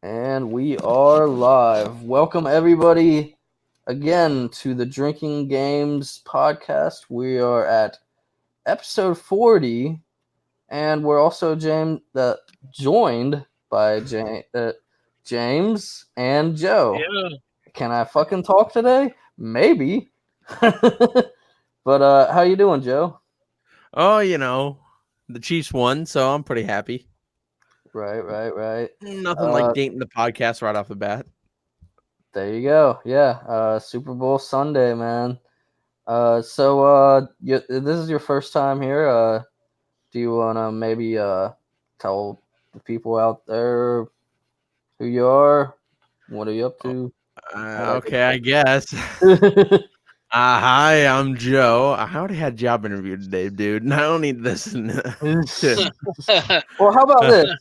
And we are live. Welcome, everybody, again to the Drinking Games podcast. We are at episode 40, and we're also joined by James and Joe. Yeah. Can I fucking talk today? Maybe. But how you doing, Joe? Oh, the Chiefs won, so I'm pretty happy. Right. Nothing like dating the podcast right off the bat. There you go. Yeah. Super Bowl Sunday, man. This is your first time here. Do you wanna maybe tell the people out there who you are? What are you up to? Okay, I guess. Hi, I'm Joe. I already had a job interview today, dude, and I don't need this. Well, how about this?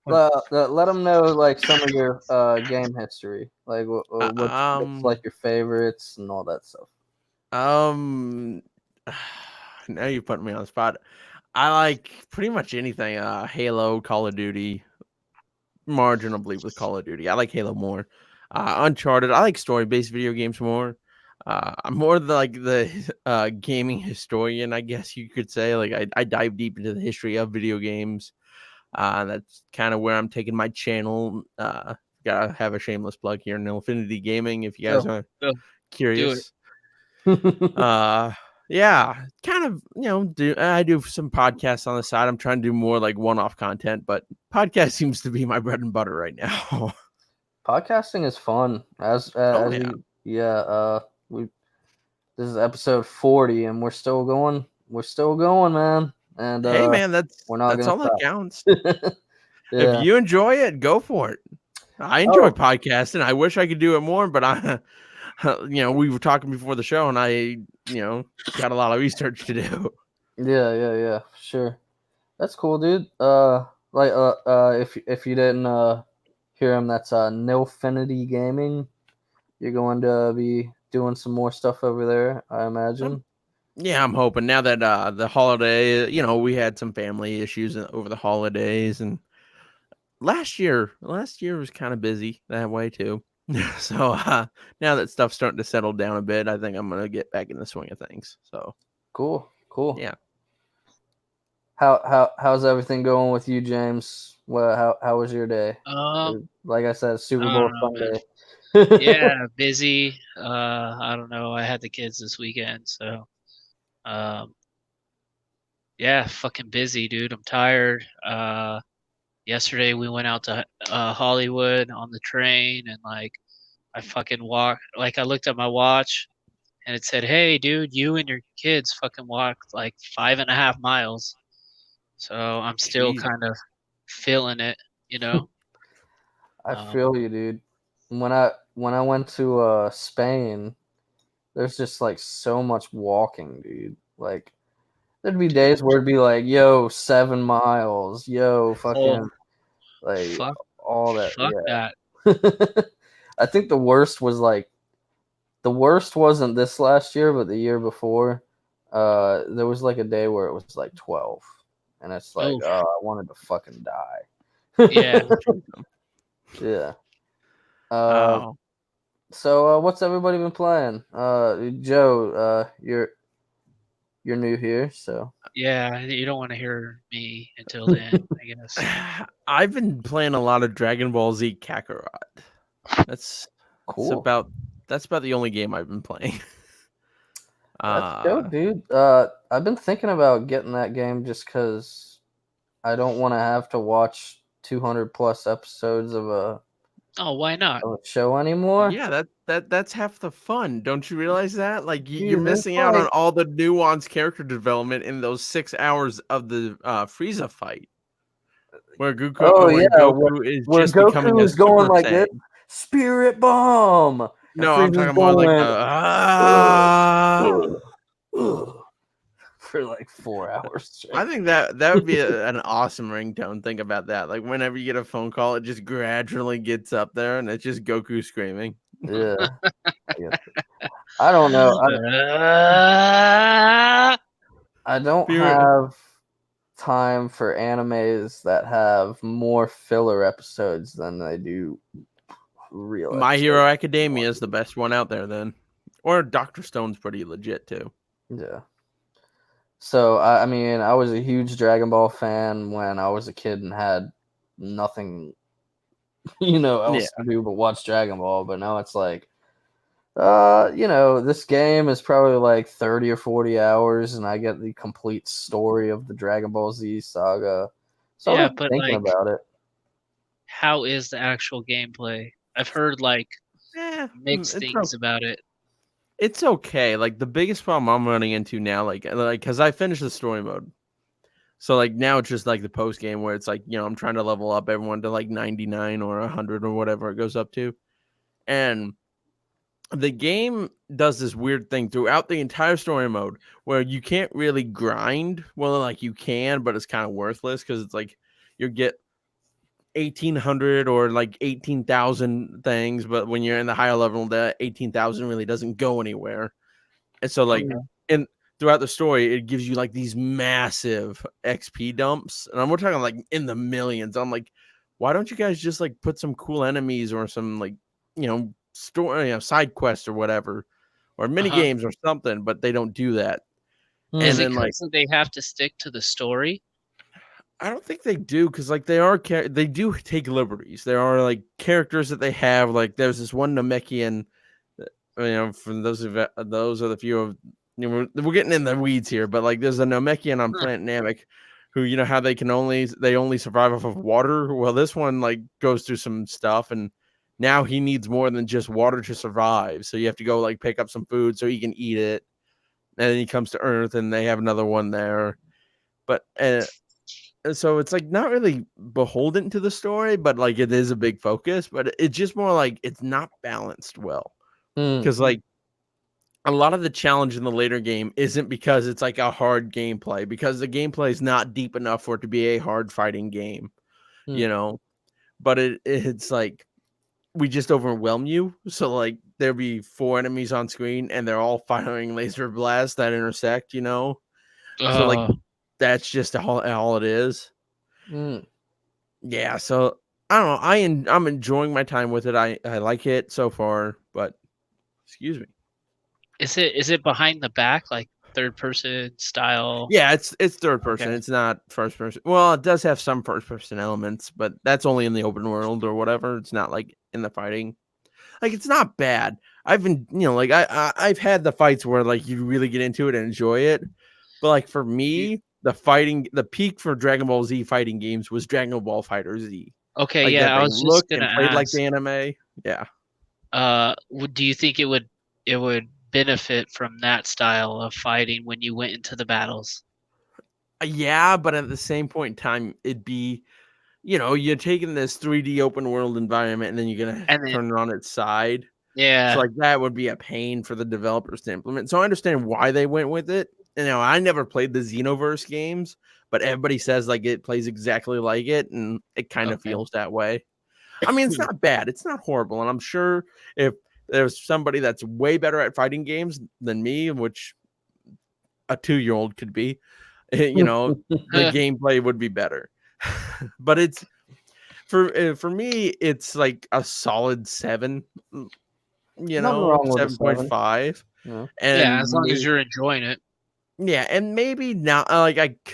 Let them know like some of your game history, like what's like your favorites and all that stuff. Now you're putting me on the spot. I like pretty much anything. Halo, Call of Duty, marginally with Call of Duty. I like Halo more. Uncharted. I like story-based video games more. I'm more the gaming historian, I guess you could say. Like I dive deep into the history of video games. That's kind of where I'm taking my channel. Gotta have a shameless plug here in Infinity Gaming if you guys are curious. Yeah, kind of, I do some podcasts on the side. I'm trying to do more like one-off content, but podcast seems to be my bread and butter right now. Podcasting is fun. This is episode 40 and we're still going. We're still going, man. And hey, man, that's all that counts. Yeah. If you enjoy it, go for it. I enjoy podcasting. I wish I could do it more, but we were talking before the show, and I, got a lot of research to do. Yeah, sure. That's cool, dude. If you didn't hear him, that's Nilfinity Gaming. You're going to be doing some more stuff over there, I imagine. Yeah, I'm hoping now that the holiday, we had some family issues over the holidays, and last year was kind of busy that way too. So now that stuff's starting to settle down a bit, I think I'm gonna get back in the swing of things. So cool. Yeah. How's everything going with you, James? Well, how was your day? Like I said, Super Bowl Sunday. Yeah, busy. I don't know. I had the kids this weekend, so yeah, fucking busy, dude. I'm tired. Yesterday we went out to Hollywood on the train, and like I fucking walked. Like I looked at my watch, and it said, "Hey, dude, you and your kids fucking walked like 5.5 miles." So I'm still kind of feeling it, I feel you, dude. When I went to Spain, there's just like so much walking, dude. Like there'd be days where it'd be like, yo, 7 miles, yo, fucking all that. Fuck that. I think the worst wasn't this last year, but the year before. There was like a day where it was like 12, and it's like, I wanted to fucking die. Yeah. Yeah. So what's everybody been playing? Joe, you're new here, so yeah, you don't want to hear me until then, I guess. I've been playing a lot of Dragon Ball Z Kakarot. That's cool. That's about the only game I've been playing. That's dope, dude. I've been thinking about getting that game just because I don't want to have to watch 200 plus episodes of a why not show anymore. Yeah, that's half the fun. Don't you realize that? Like you're missing out on all the nuanced character development in those 6 hours of the Frieza fight, where Goku is just becoming a going like this Spirit Bomb. No, I'm talking more like for like 4 hours straight. I think that would be an awesome ringtone. Think about that. Like whenever you get a phone call, it just gradually gets up there, and it's just Goku screaming. Yeah. I don't know. I don't have time for animes that have more filler episodes than they do real My Hero episodes. Academia is the best one out there, then, or Doctor Stone's pretty legit too. Yeah. So I mean, I was a huge Dragon Ball fan when I was a kid and had nothing, Yeah, else to do but watch Dragon Ball. But now it's like, this game is probably like 30 or 40 hours, and I get the complete story of the Dragon Ball Z saga. So Yeah, I'm but thinking like, about it. how is the actual gameplay? I've heard like mixed it's things about it. it's okay. Like the biggest problem I'm running into now, like because I finished the story mode, so like now it's just like the post game where it's like I'm trying to level up everyone to like 99 or 100 or whatever it goes up to, and the game does this weird thing throughout the entire story mode where you can't really grind. Well, like you can, but it's kind of worthless because it's like you get 1,800 or like 18,000 things, but when you're in the higher level, that 18,000 really doesn't go anywhere. And so, like, Okay. in throughout the story, it gives you like these massive XP dumps, and we're talking like in the millions. I'm like, why don't you guys just like put some cool enemies or some like story, side quests or whatever, or mini Uh-huh. games or something? But they don't do that. Is And Hmm. it then like, because they have to stick to the story? I don't think they do because like they do take liberties. There are like characters that they have. Like there's this one Namekian. From those are the few of we're getting in the weeds here, but like there's a Namekian on Huh. Planet Namek who how they only survive off of water. Well, this one like goes through some stuff, and now he needs more than just water to survive. So you have to go like pick up some food so he can eat it, and then he comes to Earth, and they have another one there. But so it's like not really beholden to the story, but like it is a big focus. But it's just more like it's not balanced well Hmm. because like a lot of the challenge in the later game isn't because it's like a hard gameplay, because the gameplay is not deep enough for it to be a hard fighting game, Hmm. you know. But it's like we just overwhelm you. So like there'll be 4 enemies on screen and they're all firing laser blasts that intersect. So like Oh, that's just all it is. Hmm. Yeah, so I don't know. I'm enjoying my time with it. I like it so far, but excuse me. is it behind the back, like third person style? Yeah, it's third person. Okay. It's not first person. Well, it does have some first person elements, but that's only in the open world or whatever. It's not like in the fighting. Like it's not bad. I've been, like I've had the fights where like you really get into it and enjoy it. But like for You, me, the peak for Dragon Ball Z fighting games was Dragon Ball Fighter Z. okay, Like that yeah, I they was just looked gonna and played like ask. the anime. Yeah. Do you think it would benefit from that style of fighting when you went into the battles? Yeah, but at the same point in time, it'd be, you're taking this 3D open world environment and then you're gonna And then turn it on its side. So yeah, like that would be a pain for the developers to implement. So I understand why they went with it. I never played the Xenoverse games, but everybody says like it plays exactly like it, and it kind of okay. feels that way. I mean, it's not bad. It's not horrible, and I'm sure if there's somebody that's way better at fighting games than me, which a 2-year-old could be, the gameplay would be better. But it's for me, it's like a solid 7, Nothing wrong with a 7. 7.5. Yeah. Yeah, And as long as you're enjoying it. yeah, and maybe now, like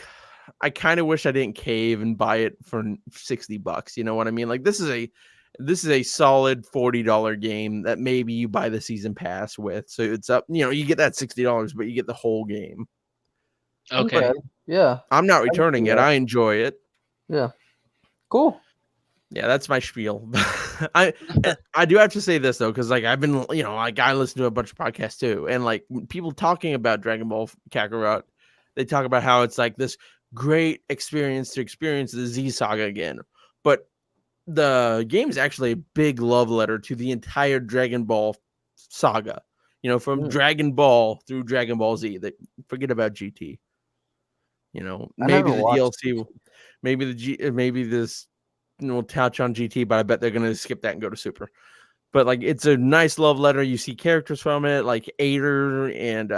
I kind of wish I didn't cave and buy it for $60. You know what I mean? Like this is a solid $40 game that maybe you buy the season pass with. So it's up, you get that $60, but you get the whole game. Okay. Okay. Yeah. I'm not I can see returning it. that. I enjoy it. Yeah. Cool. Yeah, that's my spiel. I I do have to say this though, because like I've been, like I listen to a bunch of podcasts too, and like people talking about Dragon Ball Kakarot, they talk about how it's like this great experience to experience the Z Saga again. But the game is actually a big love letter to the entire Dragon Ball saga. From Mm. Dragon Ball through Dragon Ball Z. They forget about GT. I Maybe never the watched. DLC, maybe this will touch on GT, but I bet they're gonna skip that and go to Super. But like, it's a nice love letter. You see characters from it, like Ader and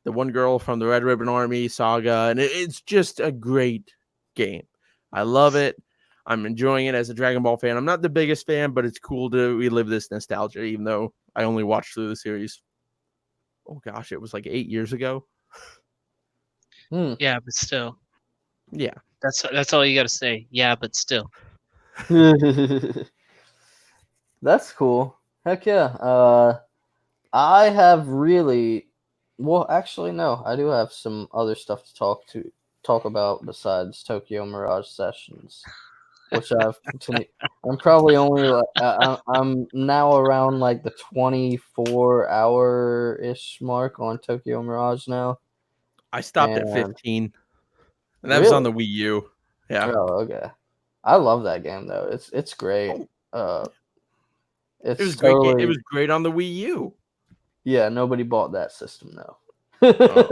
the one girl from the Red Ribbon Army saga, and it's just a great game. I love it. I'm enjoying it as a Dragon Ball fan. I'm not the biggest fan, but it's cool to relive this nostalgia, even though I only watched through the series. Oh gosh, it was like 8 years ago. Yeah, but still, Yeah. that's all you got to say. Yeah, but still. That's cool. Heck yeah. I have really, well, actually no, I do have some other stuff to talk about besides Tokyo Mirage Sessions, which I've continued. I'm probably only like I'm now around like the 24-hour ish mark on Tokyo Mirage now. I stopped at And 15. And that was on really, the Wii U. Yeah. oh okay, I love that game though. It's great. Oh, it was It's a great game. It totally, was great on the Wii U. yeah. Nobody bought that system though. Oh,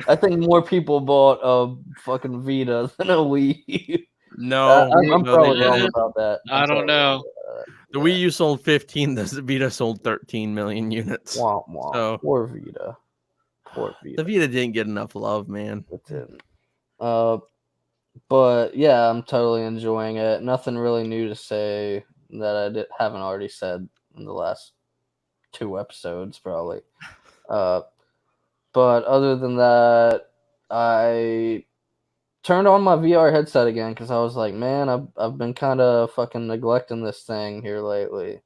I think more people bought a fucking Vita than a Wii U. no, I'm no, they probably wrong didn't. about that. I don't know. The Yeah. Wii U sold 15. The Vita sold 13 million units. Womp womp. So Poor Vita. Poor the Vita. Vita didn't get enough love, man. It didn't. But yeah, I'm totally enjoying it. Nothing really new to say that haven't already said in the last 2 episodes, probably. But other than that, I turned on my VR headset again because I was like, man, I've been kind of fucking neglecting this thing here lately,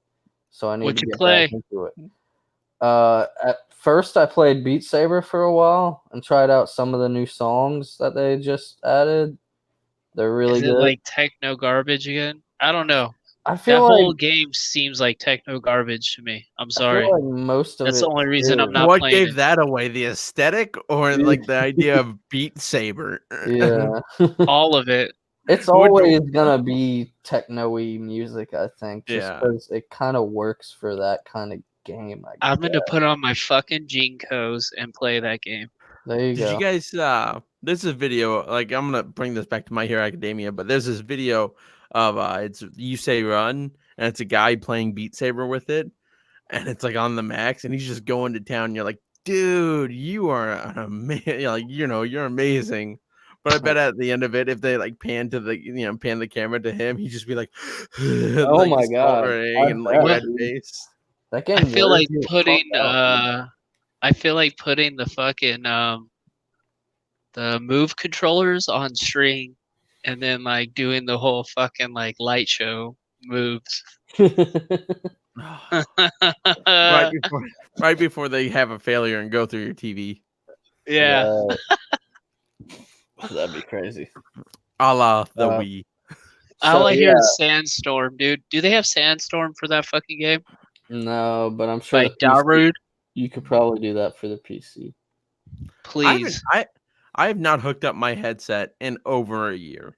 so I need What to you get back play? into it. At first, I played Beat Saber for a while and tried out some of the new songs that they just added. They're really Is it good. like techno garbage again? I don't know. I That feel whole like game seems like techno garbage to me. I'm I feel sorry. like most of That's it the only reason I'm is. not What playing gave it. that away? The aesthetic or like the idea of Beat Saber? Yeah. All of it. It's Which- always gonna be techno-y music, I think, just Yeah. because it kind of works for that kind of game. I'm gonna put on my fucking Jinkos and play that game. There you Did go. you guys there's a video, like I'm gonna bring this back to My Hero Academia, but there's this video of it's You Say Run, and it's a guy playing Beat Saber with it, and it's like on the max, and he's just going to town. And you're like, dude, you are an amazing, like, you're amazing. But I bet at the end of it, if they like pan to the pan the camera to him, he'd just be like, Oh like my god, stuttering I and like bet, red dude. face. That I game feel wears like you the putting fuck out, dude. I feel like putting the fucking the move controllers on string and then like doing the whole fucking like light show moves. right before right before they have a failure and go through your TV. Yeah. Right. That'd be crazy. A la the Uh, Wii. All So I hear yeah, is Sandstorm, dude. Do they have Sandstorm for that fucking game? no, but I'm sure By the PC, Darude? you could probably do that for the PC. Please. I have not hooked up my headset in over a year.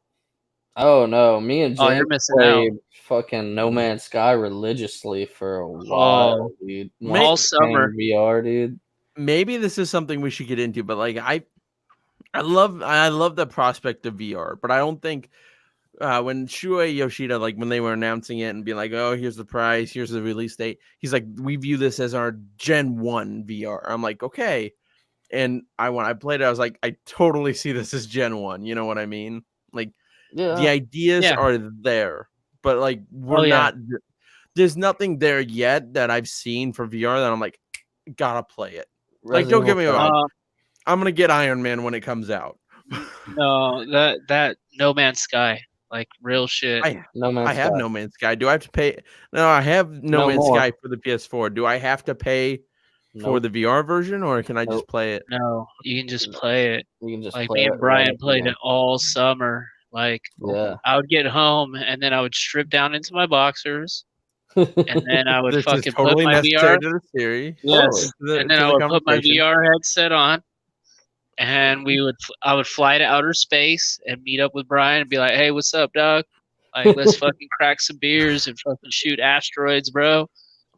Oh no, me and Oh, you're James missing out. played fucking No Man's Sky religiously for a Oh, while, dude. May- Once all it summer. became VR, dude. Maybe this is something we should get into, but like I love the prospect of VR, but I don't think when Shuei Yoshida, like when they were announcing it and being like, oh, here's the price, here's the release date, he's like, we view this as our Gen 1 VR. I'm like, okay. And when I played it, I was like, I totally see this as Gen 1. You know what I mean? Like the Yeah. ideas Yeah. are there, but like we're Oh, yeah. not there's nothing there yet that I've seen for VR that I'm like, gotta play it. Like, don't get me Resident wrong. Evil. I'm gonna get Iron Man when it comes out. No, that No Man's Sky, like real shit. No I Man's have Sky. No Man's Sky. Do I have to pay? No, I have No No Man's more. Sky for the PS4. Do I have to pay for Nope. the VR version, or can I just Nope. play it? No, you can just play it. You can just Like play me it and Brian right played again. it all summer. Like Yeah. I would get home and then I would strip down into my boxers and then I would This is fucking put totally my necessary VR. to the series. Yes, To and then the I would put my conversation. VR headset on, and I would fly to outer space and meet up with Brian and be like, "Hey, what's up, dog? Like, let's fucking crack some beers and fucking shoot asteroids, bro."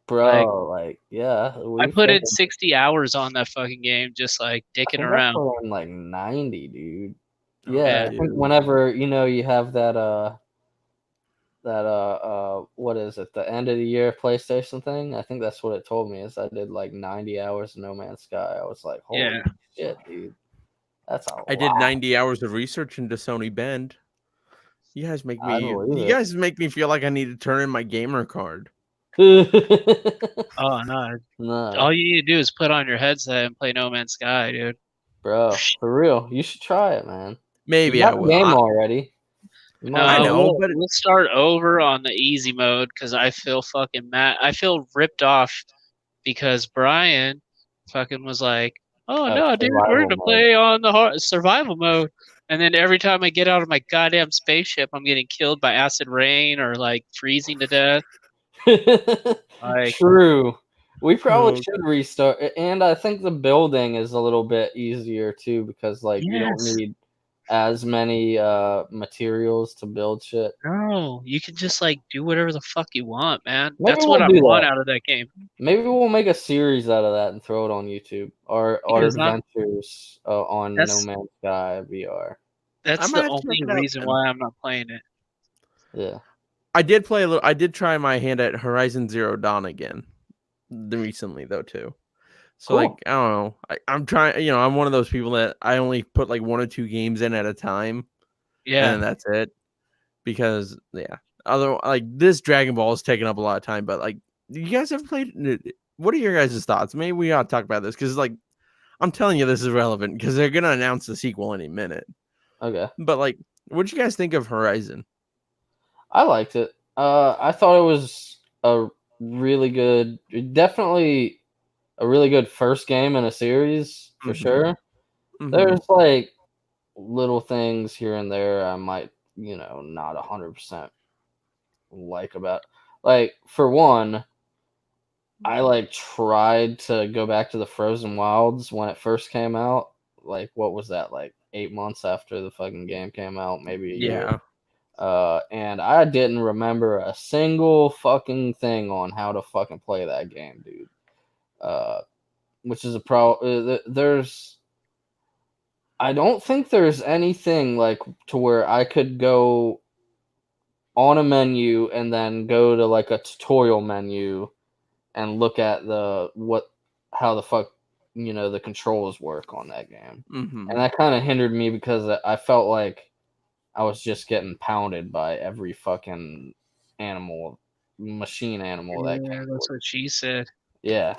Bro, like, yeah. I put in 60 hours on that fucking game, just like I dicking think I around. put in like 90, dude. Oh, Yeah, Yeah. I think dude. whenever you have that what is it? The end of the year PlayStation thing. I think that's what it told me. Is I did like 90 hours of No Man's Sky. I was like, Yeah. holy shit, dude, that's a I did lot. 90 hours of research into Sony Bend. I You believe guys make me feel like I need to turn in my gamer card. it. Oh no. No, All you need to do is put on your headset and play No Man's Sky, dude. bro, for real, you should try it, man. You Maybe I got the will. game already. You might as I No, well. know, we'll but we'll start over on the easy mode because I feel fucking mad. I feel ripped off because Brian fucking was like, "Oh Oh, no, dude, we're survival gonna mode. play on the hard survival mode." And then every time I get out of my goddamn spaceship, I'm getting killed by acid rain or like freezing to death. Like, True. We probably oh, should restart, and I think the building is a little bit easier too because like you don't yes, need as many materials to build shit. no, you can just like do whatever the fuck you want, man. Maybe That's what we'll I do want that. out of that game. Maybe we'll make a series out of that and throw it on YouTube. Our Because adventures on No that's Man's Sky VR. I that's might the have to check only it out reason then. why I'm not playing it. Yeah. I did play a little. I did try my hand at Horizon Zero Dawn again recently though too. So like Cool. I don't know. I'm trying. I'm one of those people that I only put like 1 or 2 games in at a time, and Yeah, then that's it. Because other like this Dragon Ball is taking up a lot of time. But like, you guys ever played? What are your guys' thoughts? Maybe we ought to talk about this because like I'm telling you, this is relevant because they're gonna announce the sequel any minute. Okay. But like, what did you guys think of Horizon? I liked it. I thought it was a really good, definitely a really good first game in a series for Mm-hmm. sure. Mm-hmm. There's like little things here and there I might, not 100% like about. Like for one, I like tried to go back to the Frozen Wilds when it first came out. Like what was that? Like 8 months after the fucking game came out, maybe a year. Yeah. And I didn't remember a single fucking thing on how to fucking play that game, dude. Uh, which is a there's I don't think there's anything like to where I could go on a menu and then go to like a tutorial menu and look at how the fuck the controls work on that game. Mm-hmm. And that kind of hindered me because I felt like I was just getting pounded by every fucking machine animal that yeah, came that's with what it. she said. Yeah.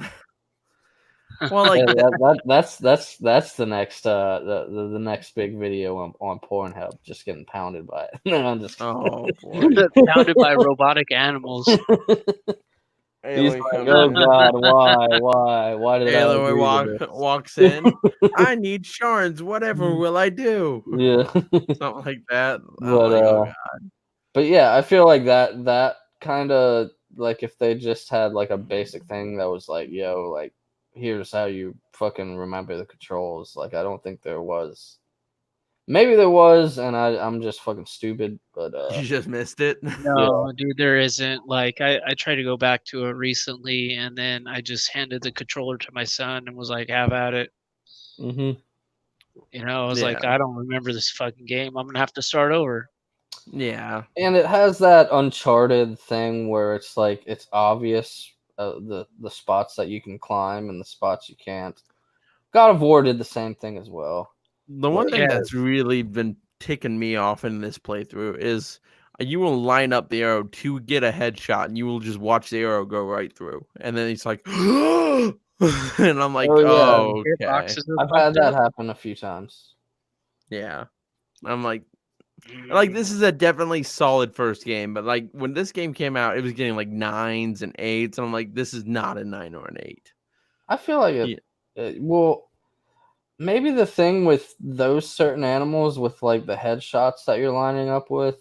Well, Yeah, like, that's the next the next big video on Pornhub, just getting pounded by it. No, I'm just oh boy, Pounded by robotic animals. kidding. He's Aloy like, comes oh in. god, why did I Aloy agree to walks in. this? I need shards. Whatever will I do? Yeah. Something like that. I'm but like, oh uh god. but yeah, I feel like that kind of like if they just had like a basic thing that was like, yo, like here's how you fucking remember the controls. Like I don't think there was. Maybe there was, and I'm just fucking stupid. But You just missed it. yeah. No, dude, there isn't. Like, I tried to go back to it recently, and then I just handed the controller to my son and was like, "Have at it." Hmm. I was Yeah. like, "I don't remember this fucking game. I'm gonna have to start over." Yeah. And it has that Uncharted thing where it's like it's obvious the spots that you can climb and the spots you can't. God of War did the same thing as well. The Where one thing Yeah, that's really been ticking me off in this playthrough is you will line up the arrow to get a headshot and you will just watch the arrow go right through. And then it's like, and I'm like, oh yeah, oh, okay. hitboxes are I've had fucked that up. happen a few times. Yeah. I'm like, this is a definitely solid first game. But like when this game came out, it was getting like 9s and 8s. And I'm like, this is not a 9 or an 8. I feel like Yeah. well, maybe the thing with those certain animals with like the headshots that you're lining up with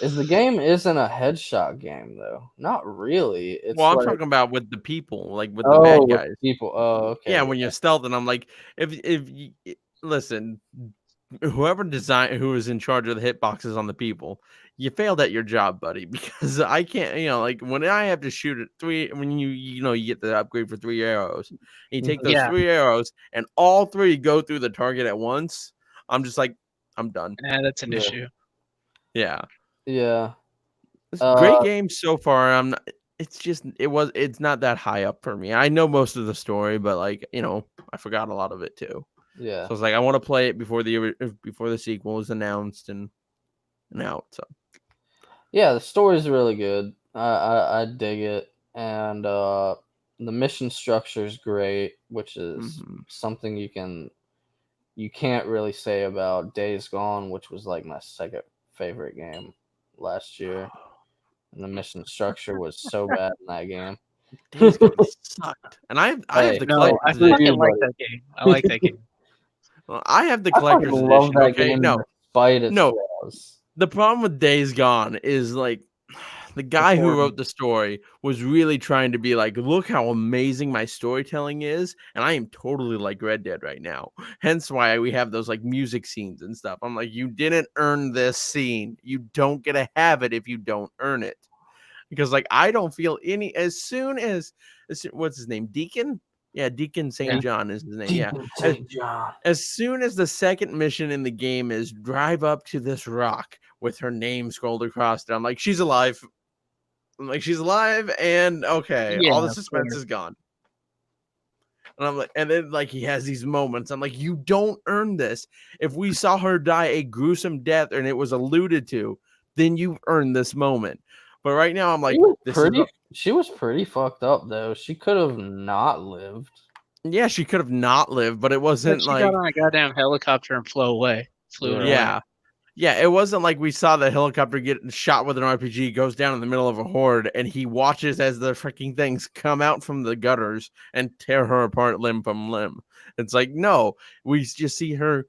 is the game isn't a headshot game though. Not really. Well, It's I'm like talking about with the people, like with the oh bad with guys. people. Oh Yeah, okay. when you're stealth, and I'm like, if you, listen, who is in charge of the hitboxes on the people, you failed at your job, buddy. Because I can't, like when I have to shoot at three, when you get the upgrade for 3 arrows, and you take Mhm. those Yeah, 3 arrows, and all 3 go through the target at once. I'm just like, I'm done. that's an Yeah. issue. Yeah, Yeah. It's a great Uh, game so far. I'm not. It's not that high up for me. I know most of the story, but like I forgot a lot of it too. yeah, So it's like I want to play it before the sequel is announced and out. So yeah. The story's really good. I dig it, and the mission structure is great, which is mhm. something you can't really say about Days Gone, which was like my second favorite game last year. And the mission structure was so bad in that game. Days Gone sucked, and I have Hey, the No, I collector's do fucking you, edition. like buddy? that game. I like that game. Well, I have the I fucking collector's love edition. that Okay, game despite its no. flaws. The problem with Days Gone is like the guy who Performance. wrote the story was really trying to be like, look how amazing my storytelling is, and I am totally like Red Dead right now. Hence why we have those like music scenes and stuff. I'm like, you didn't earn this scene. You don't get to have it if you don't earn it. Because like I don't feel any what's his name? Deacon? Yeah, Deacon St. Yeah. John is his name. Deep Yeah. in St. John. As soon as the second mission in the game is drive up to this rock with her name scrolled across it, I'm like, she's alive. I'm like, she's alive, and okay, Yeah, all the of suspense course. is gone. And I'm like, and then like he has these moments. I'm like, you don't earn this. If we saw her die a gruesome death and it was alluded to, then you earned this moment. But right now, I'm like, this is She was pretty fucked up though. She could have not lived. yeah, she could have not lived, but it But wasn't she got like on a goddamn helicopter and flew Yeah. away. yeah. Yeah, it wasn't like we saw the helicopter get shot with an RPG, goes down in the middle of a horde, and he watches as the freaking things come out from the gutters and tear her apart limb from limb. It's like, no, we just see her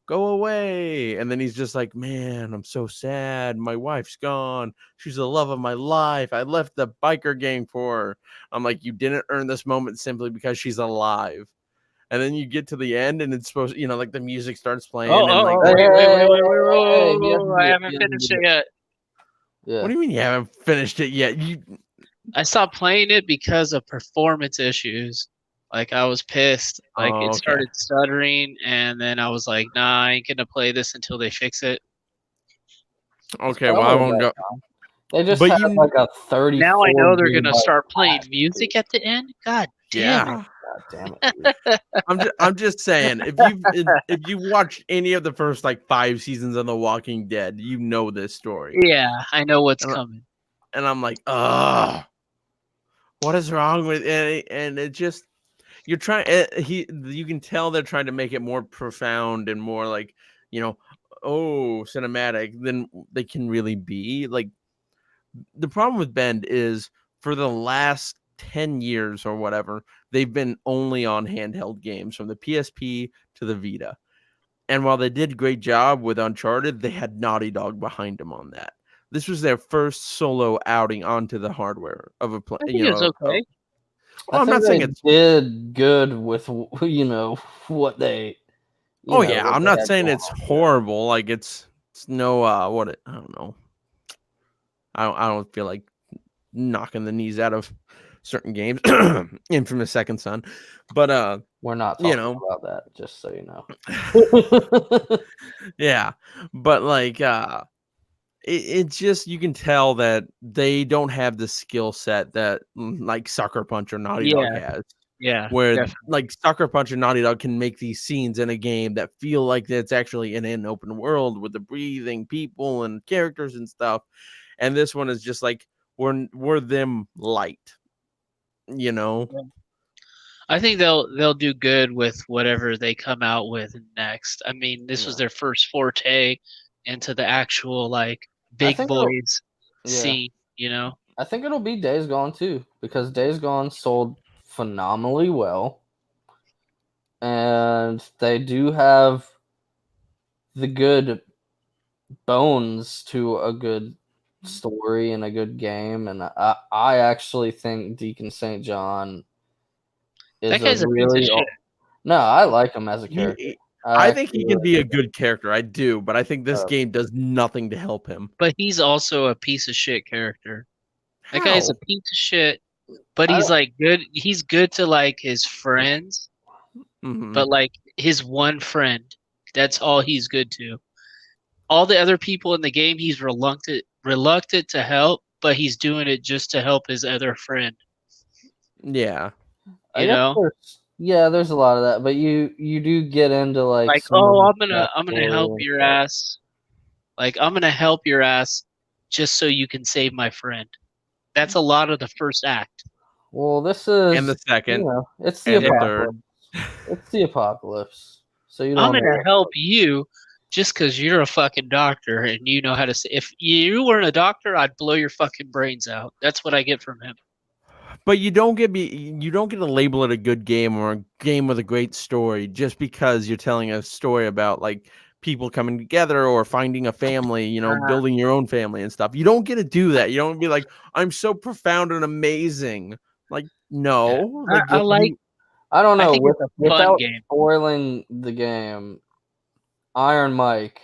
go away. And then he's just like, man, I'm so sad. My wife's gone. She's the love of my life. I left the biker gang for her. I'm like, you didn't earn this moment simply because she's alive. And then you get to the end, and it's supposed, like the music starts Oh, playing, and like oh, oh, Hey, the wait, hey, wait, hey, wait, wait, wait, hey, hey, he whoa, hasn't I did it. haven't He hasn't finished did it it. yet. what Yeah. do you mean you haven't finished it yet? I stopped playing it because of performance issues. Like I was pissed. Like Oh, it okay. started stuttering, and then I was like, "Nah, I ain't gonna play this until they fix it." It's Okay, well I probably won't about go. time. They just But had like a Now I 34 know they're gonna gigabyte start playing flash, dude. music at the end. God damn it! yeah. God damn it, dude. I'm just saying if you watched any of the first like 5 seasons of The Walking Dead, you know this story. Yeah, I know what's And, coming. and I'm like, what is wrong with it? And it just you're trying you can tell they're trying to make it more profound and more like, you know, cinematic than they can really be. Like the problem with Bend is for the last 10 years or whatever, they've been only on handheld games from the PSP to the Vita. And while they did a great job with Uncharted, they had Naughty Dog behind them on that. This was their first solo outing onto the hardware of a play, I think it's okay. I I'm think not saying they it's did good with what they I'm what they not had saying going it's on. horrible. Like it's no I don't know. I don't feel like knocking the knees out of certain games. Infamous Second Son. But We're not you talking know, about that, just so you know. yeah. But like it's just you can tell that they don't have the skill set that like Sucker Punch or Naughty Dog Yeah, has. yeah, Where definitely. like Sucker Punch and Naughty Dog can make these scenes in a game that feel like it's actually in an open world with the breathing people and characters and stuff. And this one is just like we're them light, you know. Yeah. I think they'll do good with whatever they come out with next. I mean, this was Yeah. their first forte into the actual like I big think it'll boys yeah. scene, you know? I think it'll be Days Gone too, because Days Gone sold phenomenally well. And they do have the good bones to a good story and a good game, and I actually think Deacon St. John That is a guy's a piece of really shit, no. I like him as a He, character. he- I I think actually he can really be a do. good character. I do, but I think this Uh, game does nothing to help him. but he's also a piece of shit character. That guy's a How? piece of shit, but I he's don't, like good. He's good to like his friends, Hmm. but like his one friend, that's all he's good to. All the other people in the game, he's reluctant to help, but he's doing it just to help his other friend. Yeah. I You guess know, there's a lot of that, but you do get into like like, some of oh, the I'm gonna help backstory and your stuff. ass. Like, I'm gonna help your ass just so you can save my friend. That's a lot of the first act. Well, this And is the second it's the and the Yeah. apocalypse. third. It's the apocalypse. So you I'm don't gonna know. help you just because you're a fucking doctor and you know how to say. If you weren't a doctor, I'd blow your fucking brains out. That's what I get from him. But you don't get to label it a good game or a game with a great story just because you're telling a story about like people coming together or finding a family, Uh, building your own family and stuff. You don't get to do that. You don't be like, I'm so profound and amazing. Like, yeah, no, I, like I if like. you I don't I know. think it's a fun Without game. spoiling the game, Iron Mike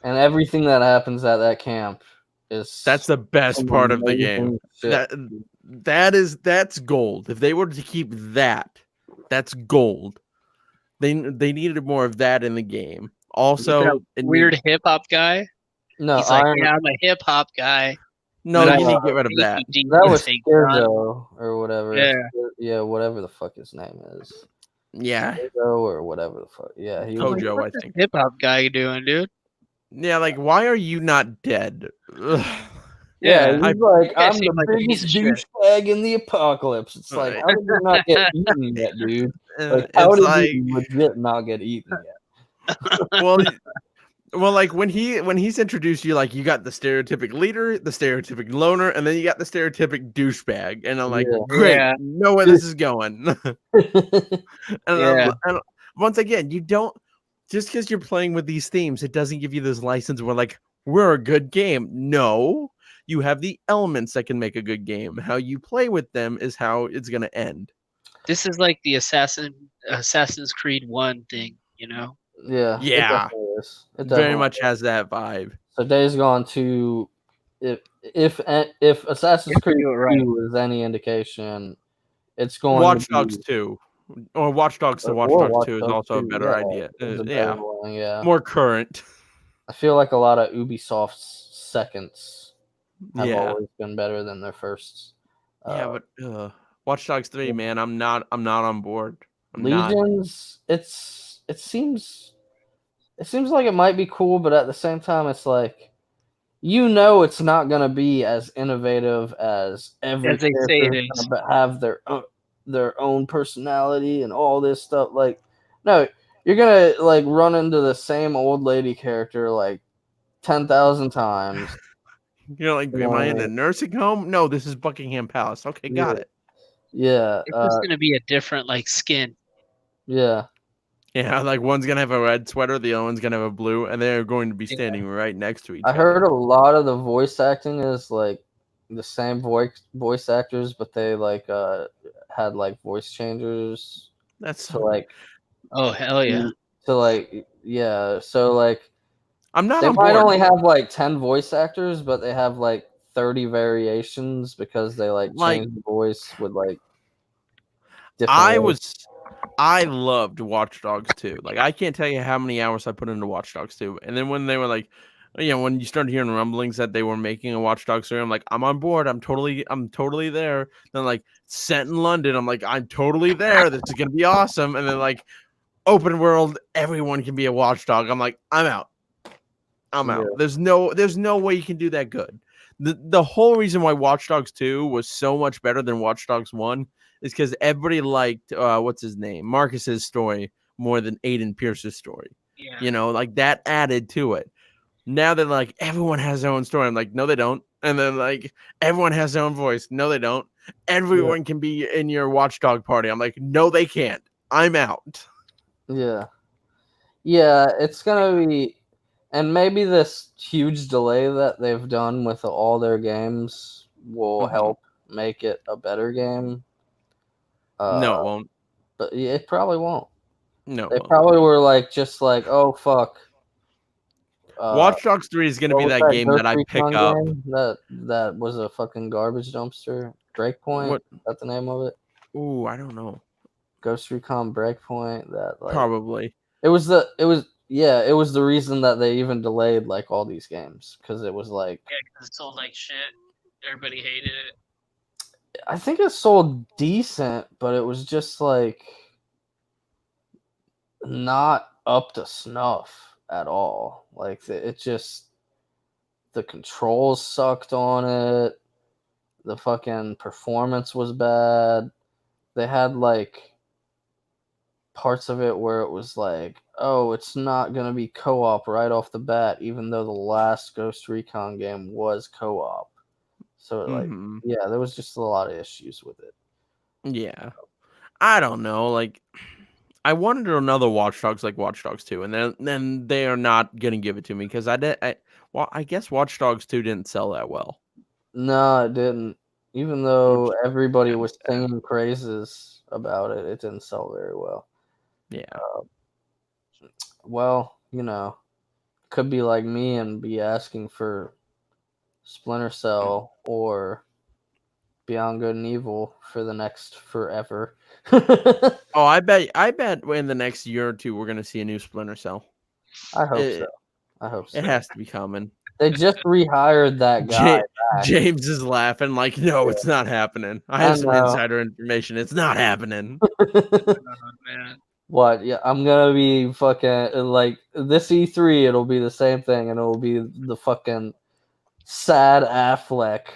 and everything that happens at that camp that's is the best some part of the game. amazing shit. That's gold. If they were to keep that, that's gold. They needed more of that in the game. With that Also, it need weird hip hop guy. No, He's like, Iron. yeah, I'm a hip hop guy, no, but I you need No, to get rid of hate that. you deep that was instinct, son. Skirzo or whatever. Yeah, Yeah, whatever the fuck his name is. Yeah, Skirzo or whatever the fuck. Yeah, he I'm was. like, Kojo, I what's this think. hip hop guy doing, dude? Yeah, like why are you not dead? Ugh. Yeah, Yeah, I he's like, that guy I'm the seemed like a piece biggest of shit. douchebag in the apocalypse. It's like, uh, how did you not get eaten yet, dude? Like, how it's did you like legit not get eaten yet? well, like when he's introduced you, like you got the stereotypic leader, the stereotypic loner, and then you got the stereotypic douchebag, and I'm like, great, Yeah, know where this is going. Yeah. And once again, you don't just because you're playing with these themes, it doesn't give you this license where like we're a good game. No, you have the elements that can make a good game. How you play with them is how it's gonna end. this is like the Assassin's Creed 1 thing, you know? Yeah, it Yeah, definitely is. It very definitely much is. has that vibe. So Days Gone 2, if Assassin's If they Creed do it right. 2 is any indication, it's going to Watch be Dogs 2 or Watch Dogs to Watch or Dogs Watch 2 is Dogs also a 2. better Yeah, idea. it's a better Yeah, one. Yeah, more current. I feel like a lot of Ubisoft's seconds have Yeah, always been better than their firsts. yeah, Uh, but Watch Dogs 3, man, I'm not on board. I'm not. Legions, it seems like it might be cool, but at the same time, it's like it's not gonna be as innovative as every As they say character it is is. gonna have their own personality and all this stuff. Like, no, you're gonna like run into the same old lady character like 10,000 times. You're like, You am know I what I in a mean? nursing home? No, this is Buckingham Palace. Okay, got Yeah, it. yeah, It's just gonna be a different like skin. yeah. Yeah, like one's gonna have a red sweater, the other one's gonna have a blue, and they're going to be Yeah. standing right next to each I heard other. a lot of the voice acting is like the same voice actors, but they like had like voice changers That's to so nice. like Oh hell yeah. yeah. So like I'm not they on might board. only have like 10 voice actors, but they have like 30 variations because they like Like change the voice with like different I ways. was I loved Watch Dogs 2. Like I can't tell you how many hours I put into Watch Dogs 2. And then when they were like, when you started hearing rumblings that they were making a Watch Dogs 3, I'm like, I'm on board. I'm totally there. Then like set in London, I'm like, I'm totally there. This is gonna be awesome. And then like open world, everyone can be a watchdog. I'm like, I'm out. I'm Yeah, out. There's no way you can do that good. The whole reason why Watch Dogs 2 was so much better than Watch Dogs 1 is because everybody liked what's his name? Marcus's story more than Aiden Pierce's story. Yeah. Like that added to it. Now they're like, everyone has their own story. I'm like, no, they don't. And then like everyone has their own voice. No, they don't. Everyone can be in your watchdog party. I'm like, no, they can't. I'm out. yeah, yeah. It's gonna be, and maybe this huge delay that they've done with all their games will Mhm. help make it a better game. No, it won't. But it probably won't. No, it They won't. probably were like, just like, oh fuck. Watch Dogs 3 is going to What be was that that game Ghost that I pick Recon up. game that was a fucking garbage dumpster? Breakpoint? What? Is that the name of it? Ooh, I don't know. Ghost Recon Breakpoint. That like Probably. it was the reason that they even delayed like all these games because it was like Yeah, 'cause it sold like shit. Everybody hated it. I think it sold decent, but it was just like not up to snuff at all. Like it just the controls sucked on it. The fucking performance was bad. They had like parts of it where it was like, oh, it's not gonna be co-op right off the bat, even though the last Ghost Recon game was co-op. So like, Mm-hmm. yeah, there was just a lot of issues with it. Yeah. I don't know. Like, I wanted another Watch Dogs like Watch Dogs 2, and then they are not gonna give it to me because well, I guess Watch Dogs 2 didn't sell that well, No, it didn't. Even which though everybody kind of was sad. singing praises about it, it didn't sell very well. Yeah. Well, could be like me and be asking for Splinter Cell or Beyond Good and Evil for the next forever. I Oh, I bet in the next year or two we're gonna see a new Splinter Cell. hope so. It, I hope it so. has to be coming. They just rehired that guy back. James is laughing like, no, Yeah, it's not happening. I I have some know. insider information. It's not happening. Oh, man. What? Yeah, I'm gonna be fucking like this E3. It'll be the same thing, and it'll be the fucking sad Affleck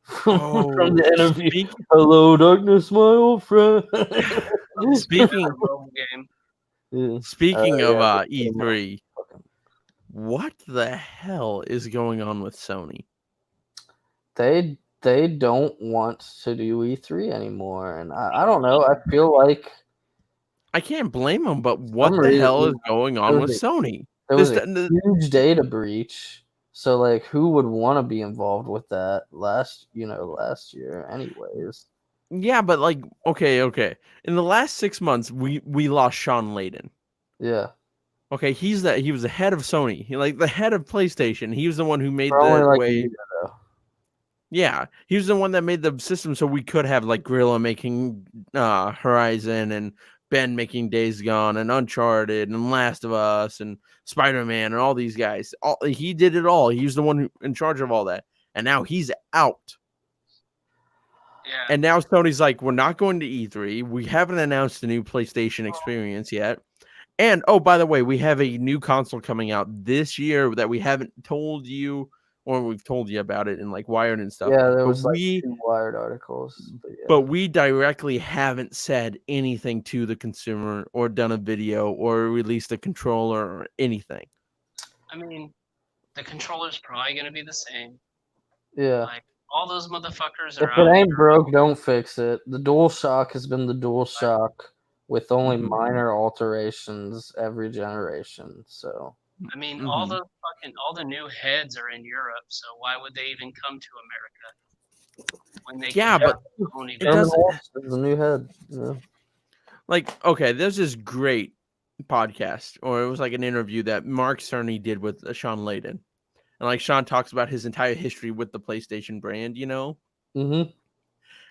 from Oh, the interview. Hello, darkness, my old friend. speaking Mobile game. Yeah. speaking of Yeah, E3, what the hell is going on with Sony? they don't want to do E3 anymore, and I don't know. I feel like I can't blame them, but some what the hell reason is going there on was with a Sony? there This was a huge data breach. So like, who would want to be involved with that last year, anyways? yeah, but like, okay. In the last 6 months, we lost Sean Layden. Yeah, Okay, he was the head of Sony, like the head of PlayStation. He was the one who made for only the like a way. year though. Yeah, he was the one that made the system so we could have like Gorilla making Horizon and Ben making Days Gone and Uncharted and Last of Us and Spider-Man and all these guys. He did it all. He was the one in charge of all that. And now he's out. Yeah. And now Sony's like, we're not going to E3. We haven't announced the new PlayStation experience yet. And oh, by the way, we have a new console coming out this year that we haven't told you, or we've told you about it in like Wired and stuff. Yeah, there But was like we 2 Wired articles, but yeah. but we directly haven't said anything to the consumer or done a video or released a controller or anything. I mean, the controller's probably gonna be the same. Yeah. Like all those motherfuckers If are out it ain't here. broke, don't fix it. The DualShock has been the DualShock with only minor alterations every generation. So I mean, Mm-hmm. all the new heads are in Europe, so why would they even come to America when they Yeah, can but have only it video? Herman doesn't Hulst is the new head. Yeah. like okay. There's this great podcast, or it was like an interview that Mark Cerny did with Sean Layden, and like Sean talks about his entire history with the PlayStation brand, Mm-hmm.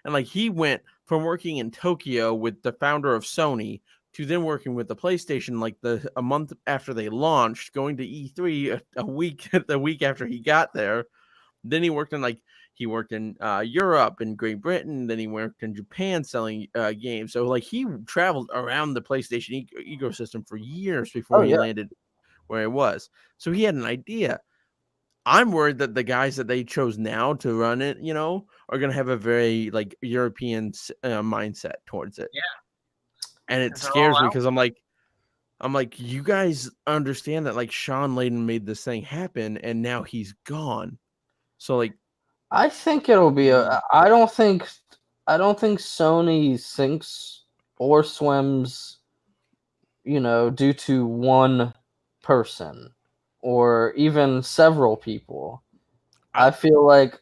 and like he went from working in Tokyo with the founder of Sony to then working with the PlayStation like a month after they launched, going to E3 a week the week after he got there. Then he worked in Europe and Great Britain. Then he worked in Japan selling games. So like he traveled around the PlayStation ecosystem for years before Oh he yeah. landed where he was. So he had an idea. I'm worried that the guys that they chose now to run it, are going to have a very like European mindset towards it. Yeah, And it because they're all scares me out. because I'm like, you guys understand that like Sean Layden made this thing happen and now he's gone. So like, I think it'll be a. I don't think Sony sinks or swims, due to one person or even several people. I feel like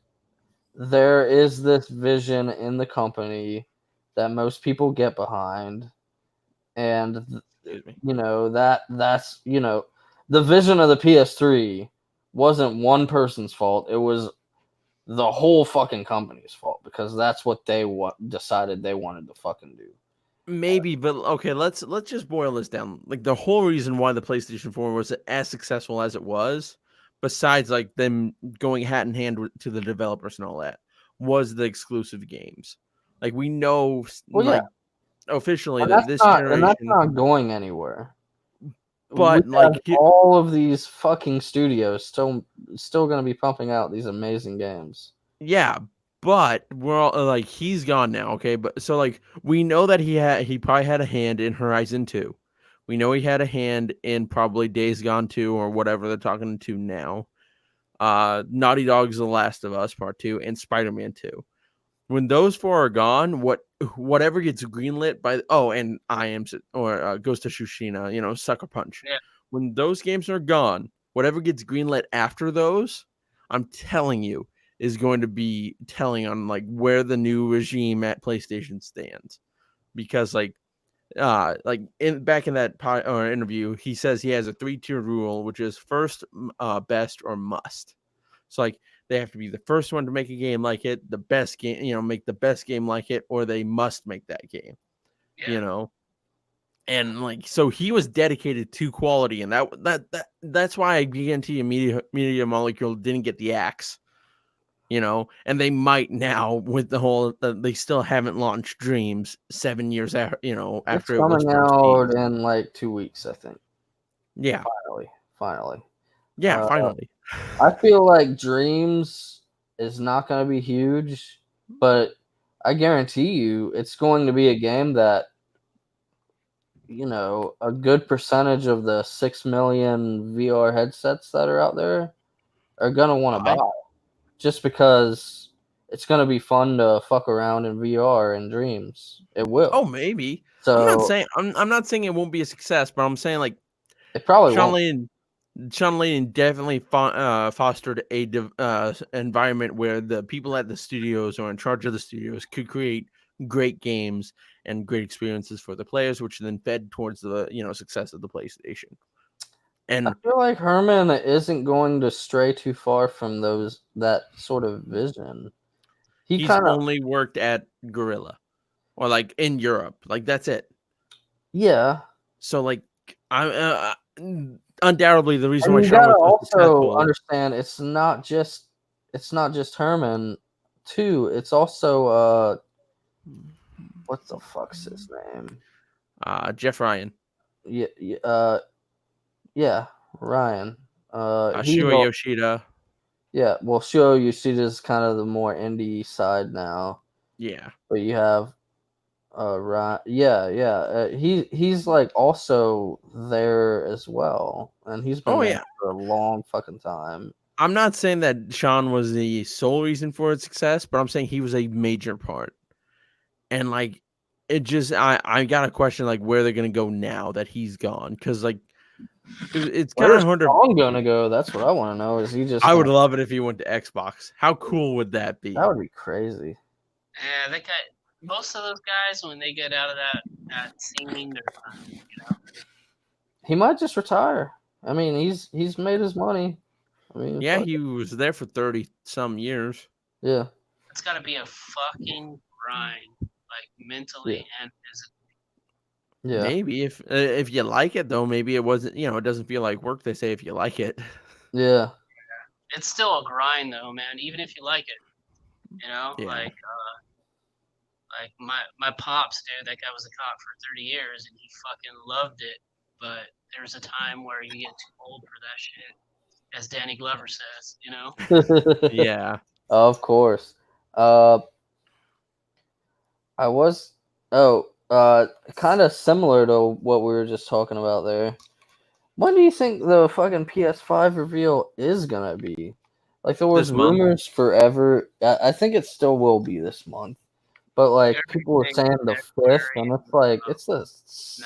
there is this vision in the company that most people get behind, and excuse me. that's the vision of the PS3 wasn't one person's fault. It was the whole fucking company's fault because that's what they decided they wanted to fucking do. Maybe, but okay, let's just boil this down. Like the whole reason why the PlayStation 4 was as successful as it was, besides like them going hat in hand to the developers and all that, was the exclusive games. Like we know, Well, yeah, like officially and that this that's generation, not going anywhere. We but like have all of these fucking studios still going to be pumping out these amazing games. yeah, but we're all like he's gone now, okay? But so like we know that he probably had a hand in Horizon 2. We know he had a hand in probably Days Gone 2 or whatever they're talking to now. Naughty Dog's The Last of Us Part 2 and Spider-Man 2. When those four are gone, whatever gets greenlit by and I am or Ghost of Tsushima, Sucker Punch. Yeah. When those games are gone, whatever gets greenlit after those, I'm telling you, is going to be telling on like where the new regime at PlayStation stands, because back in that interview, he says he has a 3-tier rule, which is first, best, or must. So like they have to be the first one to make a game like it, the best game, make the best game like it, or they must make that game, Yeah. And like so he was dedicated to quality, and that's why I guarantee Media Molecule didn't get the axe. And they might now with the whole they still haven't launched Dreams 7 years after It's after it was coming first out teased. in like 2 weeks, I think. Yeah. Finally. Yeah, finally. I feel like Dreams is not going to be huge, but I guarantee you it's going to be a game that a good percentage of the 6 million VR headsets that are out there are going to want to buy, just because it's going to be fun to fuck around in VR and Dreams. It will. Oh, maybe. So I'm not saying it won't be a success, but I'm saying like it probably Sean won't. Layden definitely fostered a environment where the people at the studios or in charge of the studios could create great games and great experiences for the players, which then fed towards the success of the PlayStation. And I feel like Herman isn't going to stray too far from that sort of vision. he's only worked at Gorilla or like in Europe, like that's it. Yeah. So like I undoubtedly the reason And why you Sean gotta was so also successful. understand it's not just Herman too. It's also what the fuck's his name? Jeff Ryan. Yeah, Ryan. He's Shuei Yoshida. yeah. Well, Shuo Yoshida's kind of the more indie side now. Yeah. But you have Ryan. Yeah. He's like also there as well, and he's been there for a long fucking time. I'm not saying that Sean was the sole reason for its success, but I'm saying he was a major part. And like it just I got a question like where they're gonna go now that he's gone, because like it's kind of hard to. Where's Sean gonna go? That's what I want to know. Is he just? I would love it if he went to Xbox. How cool would that be? That would be crazy. Yeah, that guy. Most of those guys, when they get out of that scene, they're done. He might just retire. I mean, he's made his money. I mean, yeah, he was there for 30 some years. Yeah. It's got to be a fucking grind, like mentally and physically. Yeah. Maybe if you like it though, maybe it wasn't. It doesn't feel like work. They say if you like it. Yeah. It's still a grind though, man. Even if you like it, like my pops, dude. That guy was a cop for 30 years, and he fucking loved it. But there's a time where you get too old for that shit, as Danny Glover says. Yeah. Of course. I was kind of similar to what we were just talking about there. When do you think the fucking PS5 reveal is gonna be? Like there was rumors forever. I think it still will be this month, but like people were saying the 5th, and it's like it's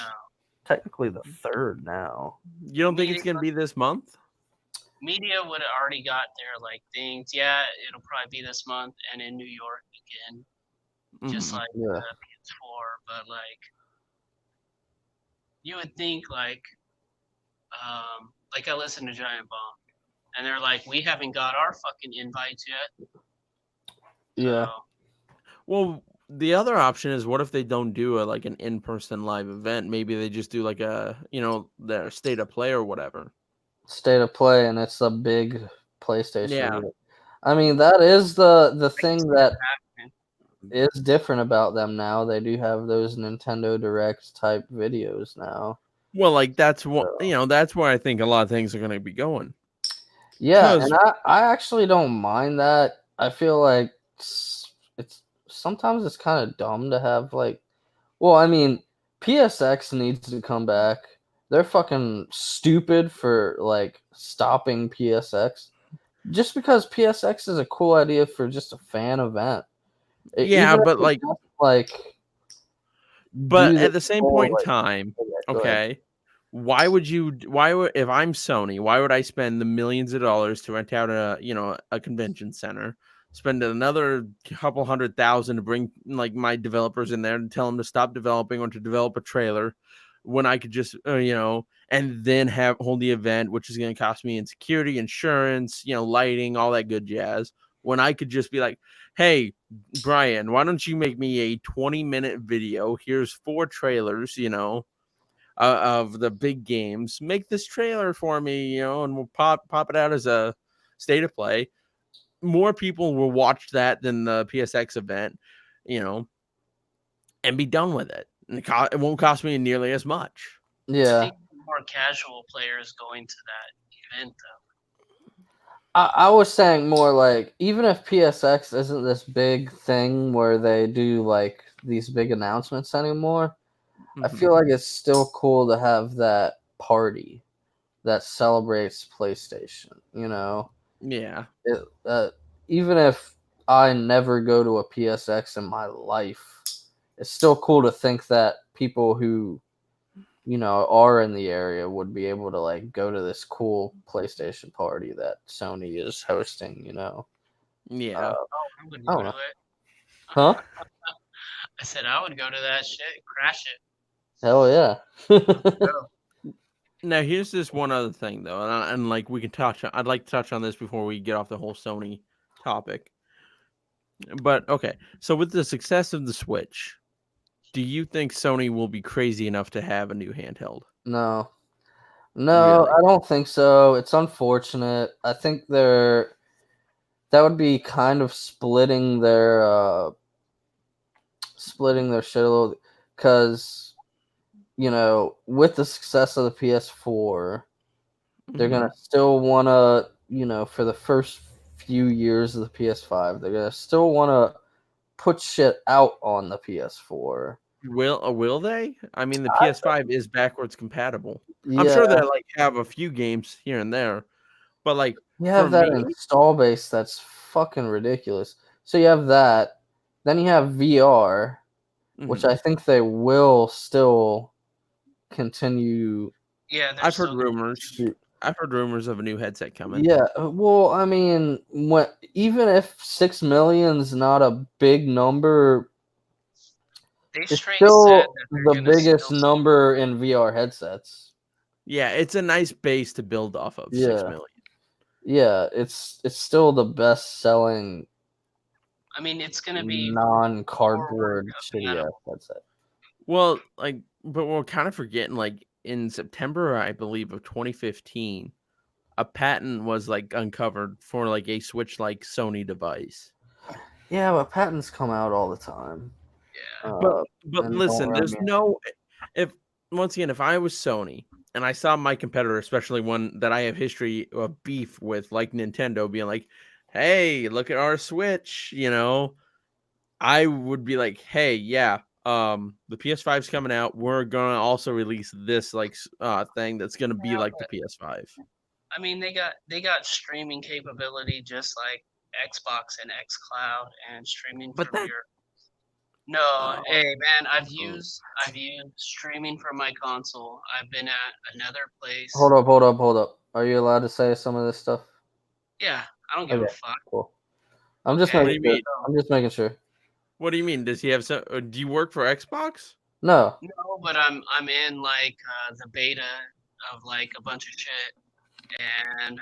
technically the 3rd now. You don't think it's gonna be this month? Media would have already got their like things. Yeah, it'll probably be this month, and in New York again, just like the PS4. But like, you would think like I listened to Giant Bomb, and they're like, we haven't got our fucking invites yet. Yeah. So, well, the other option is what if they don't do an in-person live event? Maybe they just do like their state of play or whatever. State of play, and it's a big PlayStation. Yeah. I mean, that is the I can thing see that that happening. is different about them now. They do have those Nintendo Direct type videos now. Well, like that's what So, that's where I think a lot of things are going to be going. yeah, and Cause I actually don't mind that. I feel like it's sometimes it's kind of dumb to have like, well, I mean, PSX needs to come back. They're fucking stupid for like stopping PSX. Just because PSX is a cool idea for just a fan event. yeah, Even if but it like, doesn't like but do at the the same whole point in like, time, okay, go ahead. okay, why would if I'm Sony, why would I spend the millions of dollars to rent out a convention center, spend another couple hundred thousand to bring like my developers in there and tell them to stop developing or to develop a trailer when I could just and then have hold the event, which is going to cost me in security, insurance, lighting, all that good jazz, when I could just be like, hey, Brian, why don't you make me a 20-minute video? Here's 4 trailers, of the big games. Make this trailer for me, and we'll pop it out as a state of play. More people will watch that than the PSX event, you know, and be done with it. And it won't cost me nearly as much. I Yeah. think more casual players going to that event though. I was saying more like even if PSX isn't this big thing where they do like these big announcements anymore, I Mm-hmm. feel like it's still cool to have that party that celebrates PlayStation. Yeah. It, even if I never go to a PSX in my life, it's still cool to think that people who are in the area would be able to like go to this cool PlayStation party that Sony is hosting. Yeah. Uh, Oh, I would I go don't to know. it. Huh? I said I would go to that shit, crash it. Hell yeah. Go. Now here's this one other thing though, and like we can touch. I'd like to touch on this before we get off the whole Sony topic. But okay, so with the success of the Switch, do you think Sony will be crazy enough to have a new handheld? No. No, Really? I don't think so. It's unfortunate. I think that would be kind of splitting their shit a little because with the success of the PS4, they're Mm-hmm. gonna still wanna, for the first few years of the PS5, they're gonna still wanna put shit out on the PS4. Will they? I mean, the I, PS5 is backwards compatible. I'm yeah, sure they like have a few games here and there, but like you for have that me, install base that's fucking ridiculous. So you have that, then you have VR, which mhm. I think they will still continue. Yeah, they're I've heard still gonna rumors. continue. I've heard rumors of a new headset coming. Yeah, well, I mean, even if 6 million's not a big number, They it's straight said still that they're the gonna biggest still. number in VR headsets. Yeah, it's a nice base to build off of. six Yeah, million. yeah, it's still the best selling I mean, it's gonna be non forward cardboard shitty ass compatible. headset. Well, like, but we're kind of forgetting. Like in September, I believe of 2015, a patent was like uncovered for like a Switch like Sony device. Yeah, but patents come out all the time. Yeah. But Uh, but and don't listen, run there's me. no if once again if I was Sony and I saw my competitor, especially one that I have history of beef with, like Nintendo, being like, "Hey, look at our Switch," I would be like, "Hey, yeah, the PS5's coming out. We're gonna also release this like thing that's gonna be Yeah, like the but PS5." I mean, they got streaming capability just like Xbox and XCloud and streaming But from that your. No, uh, hey man, I've used streaming from my console. I've been at another place. Hold up. Are you allowed to say some of this stuff? Yeah, I don't give Okay, a fuck. cool. I'm just Okay, what do making you sure. mean? I'm just making sure. What do you mean? Does he have some? Do you work for Xbox? No. no, but I'm in like the beta of like a bunch of shit, and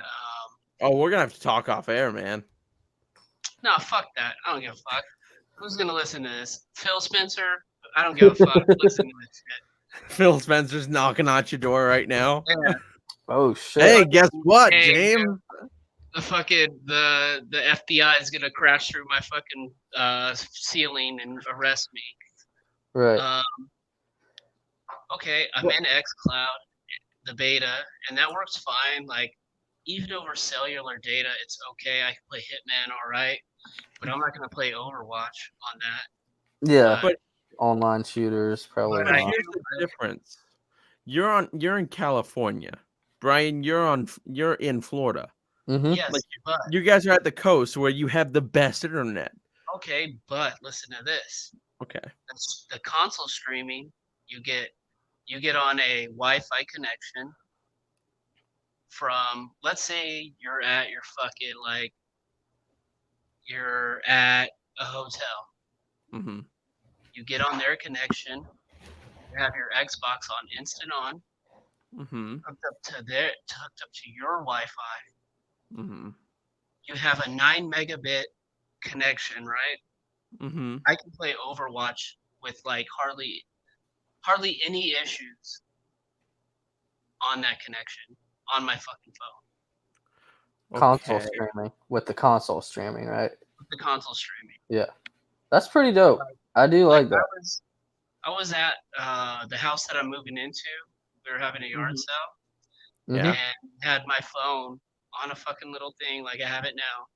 Oh, we're gonna have to talk off air, man. no, fuck that. I don't give a fuck. Who's gonna listen to this? Phil Spencer? I don't give a fuck. Listen to this shit. Phil Spencer's knocking at your door right now. Yeah, Oh shit. Hey, guess what, hey, James? the FBI is gonna crash through my fucking ceiling and arrest me. Right. Okay, I'm in xCloud, the beta, and that works fine. Like even over cellular data, it's okay. I can play Hitman all right, but I'm not gonna play Overwatch on that. Yeah. But Online shooters probably But I not. here's do the like, difference. You're in California. Brian, you're in Florida. Mm-hmm. Like yes, but you guys are at the coast where you have the best internet. okay, but listen to this. Okay. The console streaming, you get on a Wi-Fi connection from, let's say you're at your fucking like you're at a hotel. Mm-hmm. You get on their connection. You have your Xbox on instant on, Mm-hmm. hooked up to your Wi-Fi. Mm-hmm. You have a 9 megabit connection, right? Mm-hmm. I can play Overwatch with like hardly any issues on that connection on my fucking phone. Console Okay. streaming with the console streaming, right? With the console streaming. Yeah. That's pretty dope. I do like that. I was at the house that I'm moving into. We were having a yard Mhm. sale Mm-hmm. and had my phone on a fucking little thing like I have it now.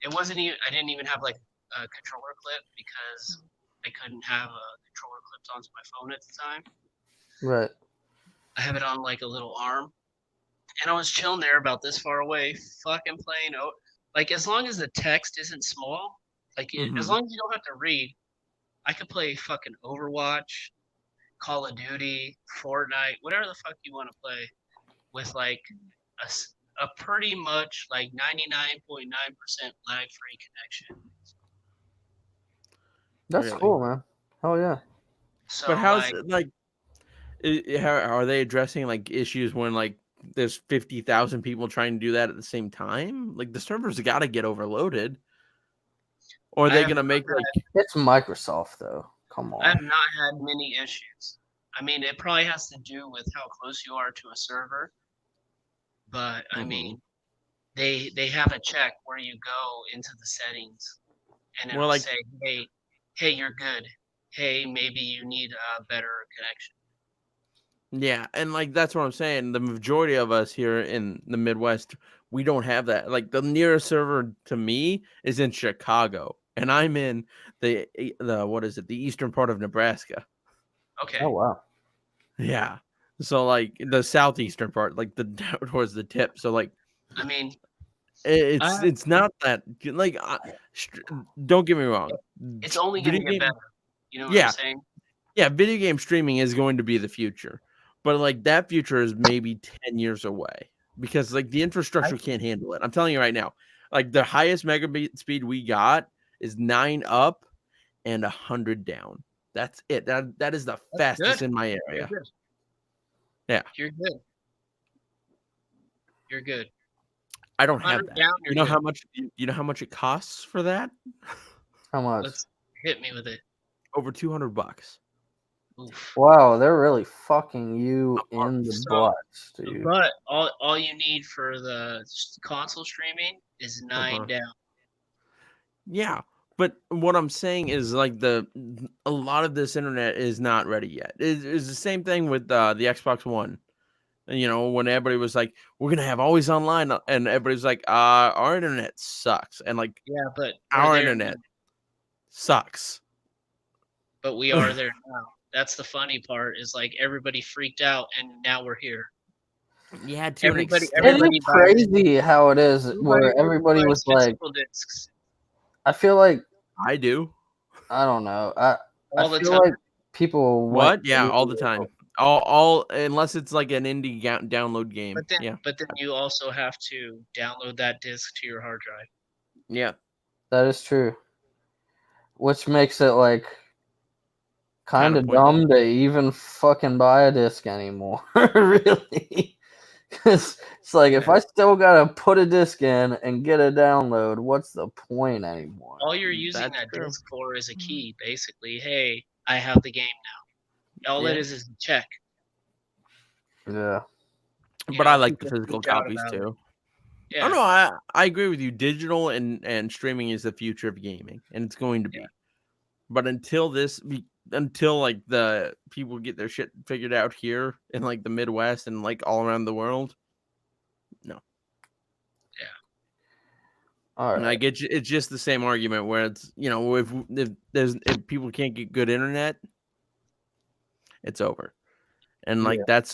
It wasn't even. I didn't even have like a controller clip because I couldn't have a controller clipped onto my phone at the time. Right. I have it on like a little arm, and I was chilling there about this far away, fucking playing. Like as long as the text isn't small, like as Mhm. long as you don't have to read, I could play fucking Overwatch, Call of Duty, Fortnite, whatever the fuck you want to play, with like a pretty much like 99.9% lag free connection. That's Really. cool, man. Hell yeah. But So how's like, like how are they addressing like issues when like there's 50,000 people trying to do that at the same time? Like the servers got to get overloaded. Or are I they have going to make like It's Microsoft though. Come I on. have not had many issues. I mean, it probably has to do with how close you are to a server, but I Mhm. mean, they have a check where you go into the settings and more it'll like say, hey, you're good. Hey, maybe you need a better connection. yeah, and like that's what I'm saying. The majority of us here in the Midwest, we don't have that. Like the nearest server to me is in Chicago, and I'm in the what is it? The eastern part of Nebraska. Okay. Oh wow. Yeah. So like the southeastern part, like the down towards the tip. So like I mean, it's not that like don't get me wrong. it's only going Video to get game, better. You know what I'm yeah, saying? yeah. Video game streaming is going to be the future, but like that future is maybe 10 years away because like the infrastructure can't handle it. I'm telling you right now. Like the highest megabit speed we got is 9 up and 100 down. That's it. That is the That's fastest good. in my You're area. good. Yeah. You're good. You're good. I don't have 100 that. down, You you're know good. how much you know how much it costs for that? How much? Let's hit me with it. Over $200. Oof. Wow, they're really fucking you A month. in the So, butt, dude. but all you need for the console streaming is 9 Uh-huh. down. Yeah, but what I'm saying is like a lot of this internet is not ready yet. It's the same thing with the Xbox One. And, you know, when everybody was like, "We're gonna have always online," and everybody's like, our internet sucks," and like Yeah, but we're our there internet now. sucks. But we are there now. That's the funny part is like everybody freaked out and now we're here. Yeah, to an Everybody extent. It is everybody buys crazy how it is where everybody was like, physical discs I feel like, I do. I don't know. I all the feel time. like people went What? Yeah, all the time. All unless it's like an indie download game. Yeah, But then you also have to download that disc to your hard drive. yeah. That is true. Which makes it like kind Kinda of pointless. dumb to even fucking buy a disc anymore. Really. Because it's like, if I still gotta put a disc in and get a download, what's the point anymore? All you're using That's that true. disc for is a key, basically. Hey, I have the game now. All it Yeah. is a check. Yeah. But I like the people physical freak out copies about it. too. I don't Yeah, know. I agree with you. Digital and streaming is the future of gaming, and it's going to yeah. be. But until like the people get their shit figured out here in like the Midwest and like all around the world, no. Yeah. All right. Like it's just the same argument where it's if people can't get good internet, it's over. And Yeah. like that's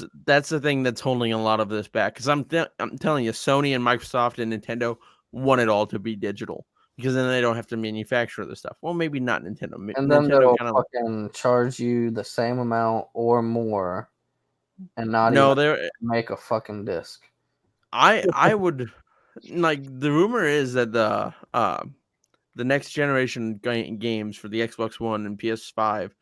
the thing that's holding a lot of this back. Because I'm telling you, Sony and Microsoft and Nintendo want it all to be digital because then they don't have to manufacture the stuff. Well, maybe not Nintendo. And then Nintendo they'll kind of fucking charge you the same amount or more and not even no, they're make a fucking disc. I would like the rumor is that the next generation games for the Xbox One and PS5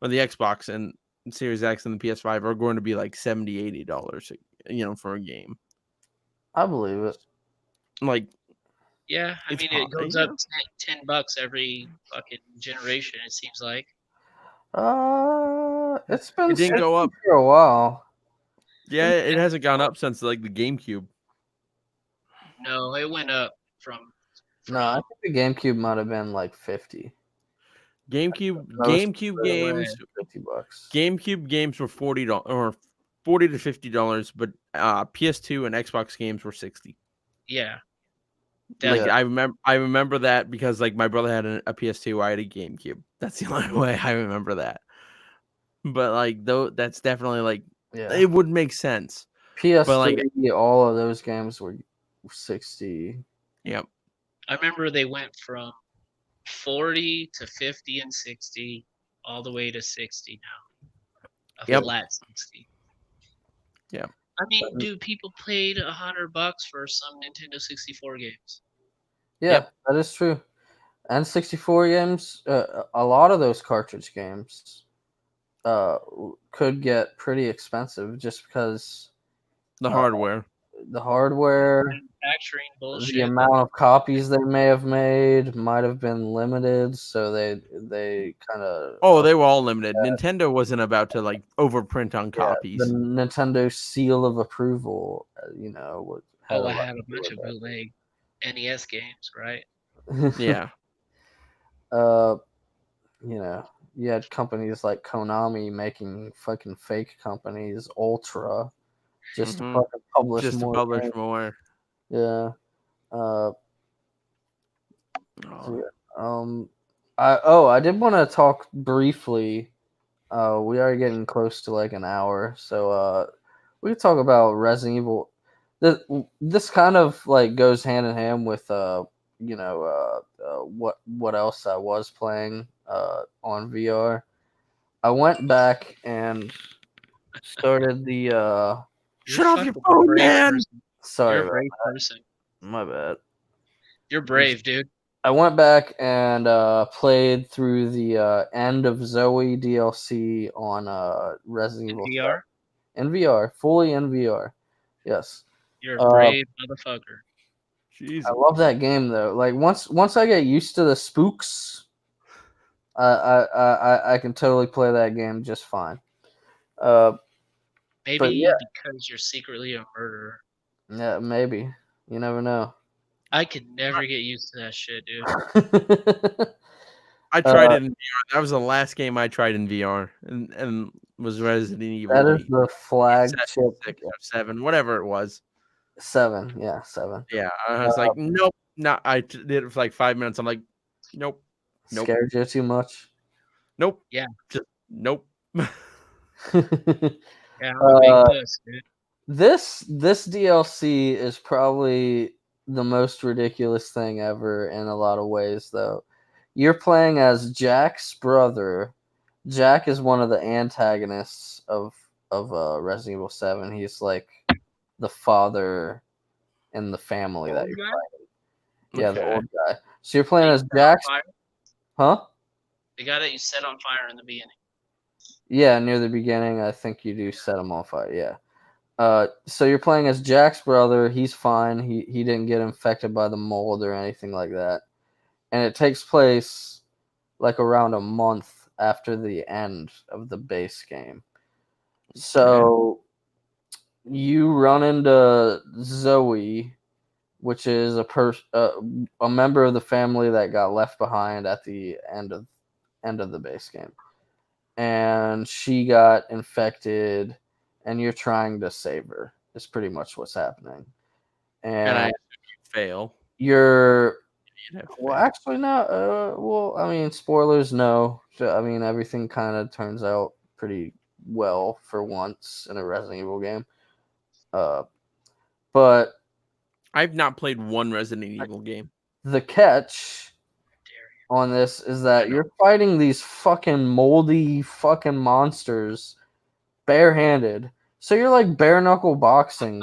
or the Xbox and Series X and the PS5 are going to be like $70-$80, for a game. I believe it. Like Yeah, I it's mean, it goes up yeah. $10 every fucking generation. It seems like. It's been It didn't 60 go up. for a while. Yeah, it hasn't gone up since like the GameCube. No, it went up No, I from. think the GameCube might have been like 50. Most GameCube right away, games $50. GameCube games were $40 or $40 to $50, but PS2 and Xbox games were 60. Yeah, Like Yeah, definitely. I remember that because like my brother had a PS2, I had a GameCube. That's the only way I remember that. But like though, that's definitely like yeah. it would make sense. But like, PS3, all of those games were 60. yeah, I remember they went from 40 to 50 and 60, all the way to 60 now, a yep, flat 60. yeah. I mean, dude, people paid $100 for some Nintendo 64 games. Yeah, Yep. that is true. N64 games, a lot of those cartridge games could get pretty expensive just because The uh, hardware. the hardware, Manufacturing the bullshit. amount of copies they may have made might have been limited, so they kind of Oh, they were all limited. Nintendo wasn't about to like overprint on yeah, the copies. Nintendo seal of approval, had Oh, a I lot had a to do bunch of bootleg NES games, right? with that. Yeah. uh, you had companies like Konami making fucking fake companies, Ultra, just to Hmm. fucking publish Just to more publish games. more. Yeah. Uh, so, Oh. yeah. I did want to talk briefly. We are getting close to like an hour, so we could talk about Resident Evil. This kind of like goes hand in hand with what else I was playing on VR. I went back and started the You're Shut off your fucking phone, brave man. person. sorry You're a about brave person. my bad. You're brave, dude. I went back and played through the end of Zoe DLC on Resident In Evil 7 VR, in VR, fully in VR. Yes. you're a Uh, brave motherfucker. I Jesus. love that game though. Like once I get used to the spooks, I can totally play that game just fine. Uh, but Maybe yeah, because you're secretly a murderer. yeah, maybe you never know. I could never get used to that shit, dude. I tried uh, it in VR. That was the last game I tried in VR, and was Resident that Evil is 8. the Seven, flagship 6 or 7, whatever it was. 7. Yeah, 7. Yeah, I was Uh, like, nope, not. Did it for like 5 minutes. I'm like, nope, nope, scared you too much. nope, Yeah, just nope. yeah, I'm a big uh, puss, dude. this DLC is probably the most ridiculous thing ever in a lot of ways, though. You're playing as Jack's brother. Jack is one of the antagonists of Resident Evil 7. He's like the father in the family that Old you're guy? fighting. Yeah, the Okay, old guy. So you're playing You as set on Jack's, fire? huh? The guy that you set on fire in the beginning. Yeah, near the beginning, I think you do set him on fire. Yeah. So you're playing as Jack's brother. He's fine. He didn't get infected by the mold or anything like that. And it takes place like around a month after the end of the base game. okay, So you run into Zoe, which is a member of the family that got left behind at the end of the base game, and she got infected, and you're trying to save her. Is pretty much what's happening, And I and fail. you're You'd have to well, fail. actually not. Well, I mean, spoilers, no. I mean, everything kind of turns out pretty well for once in a Resident Evil game. Uh, but I've not played one Resident Evil game. the catch on this is I that know. you're fighting these fucking moldy fucking monsters barehanded. So you're like bare knuckle boxing.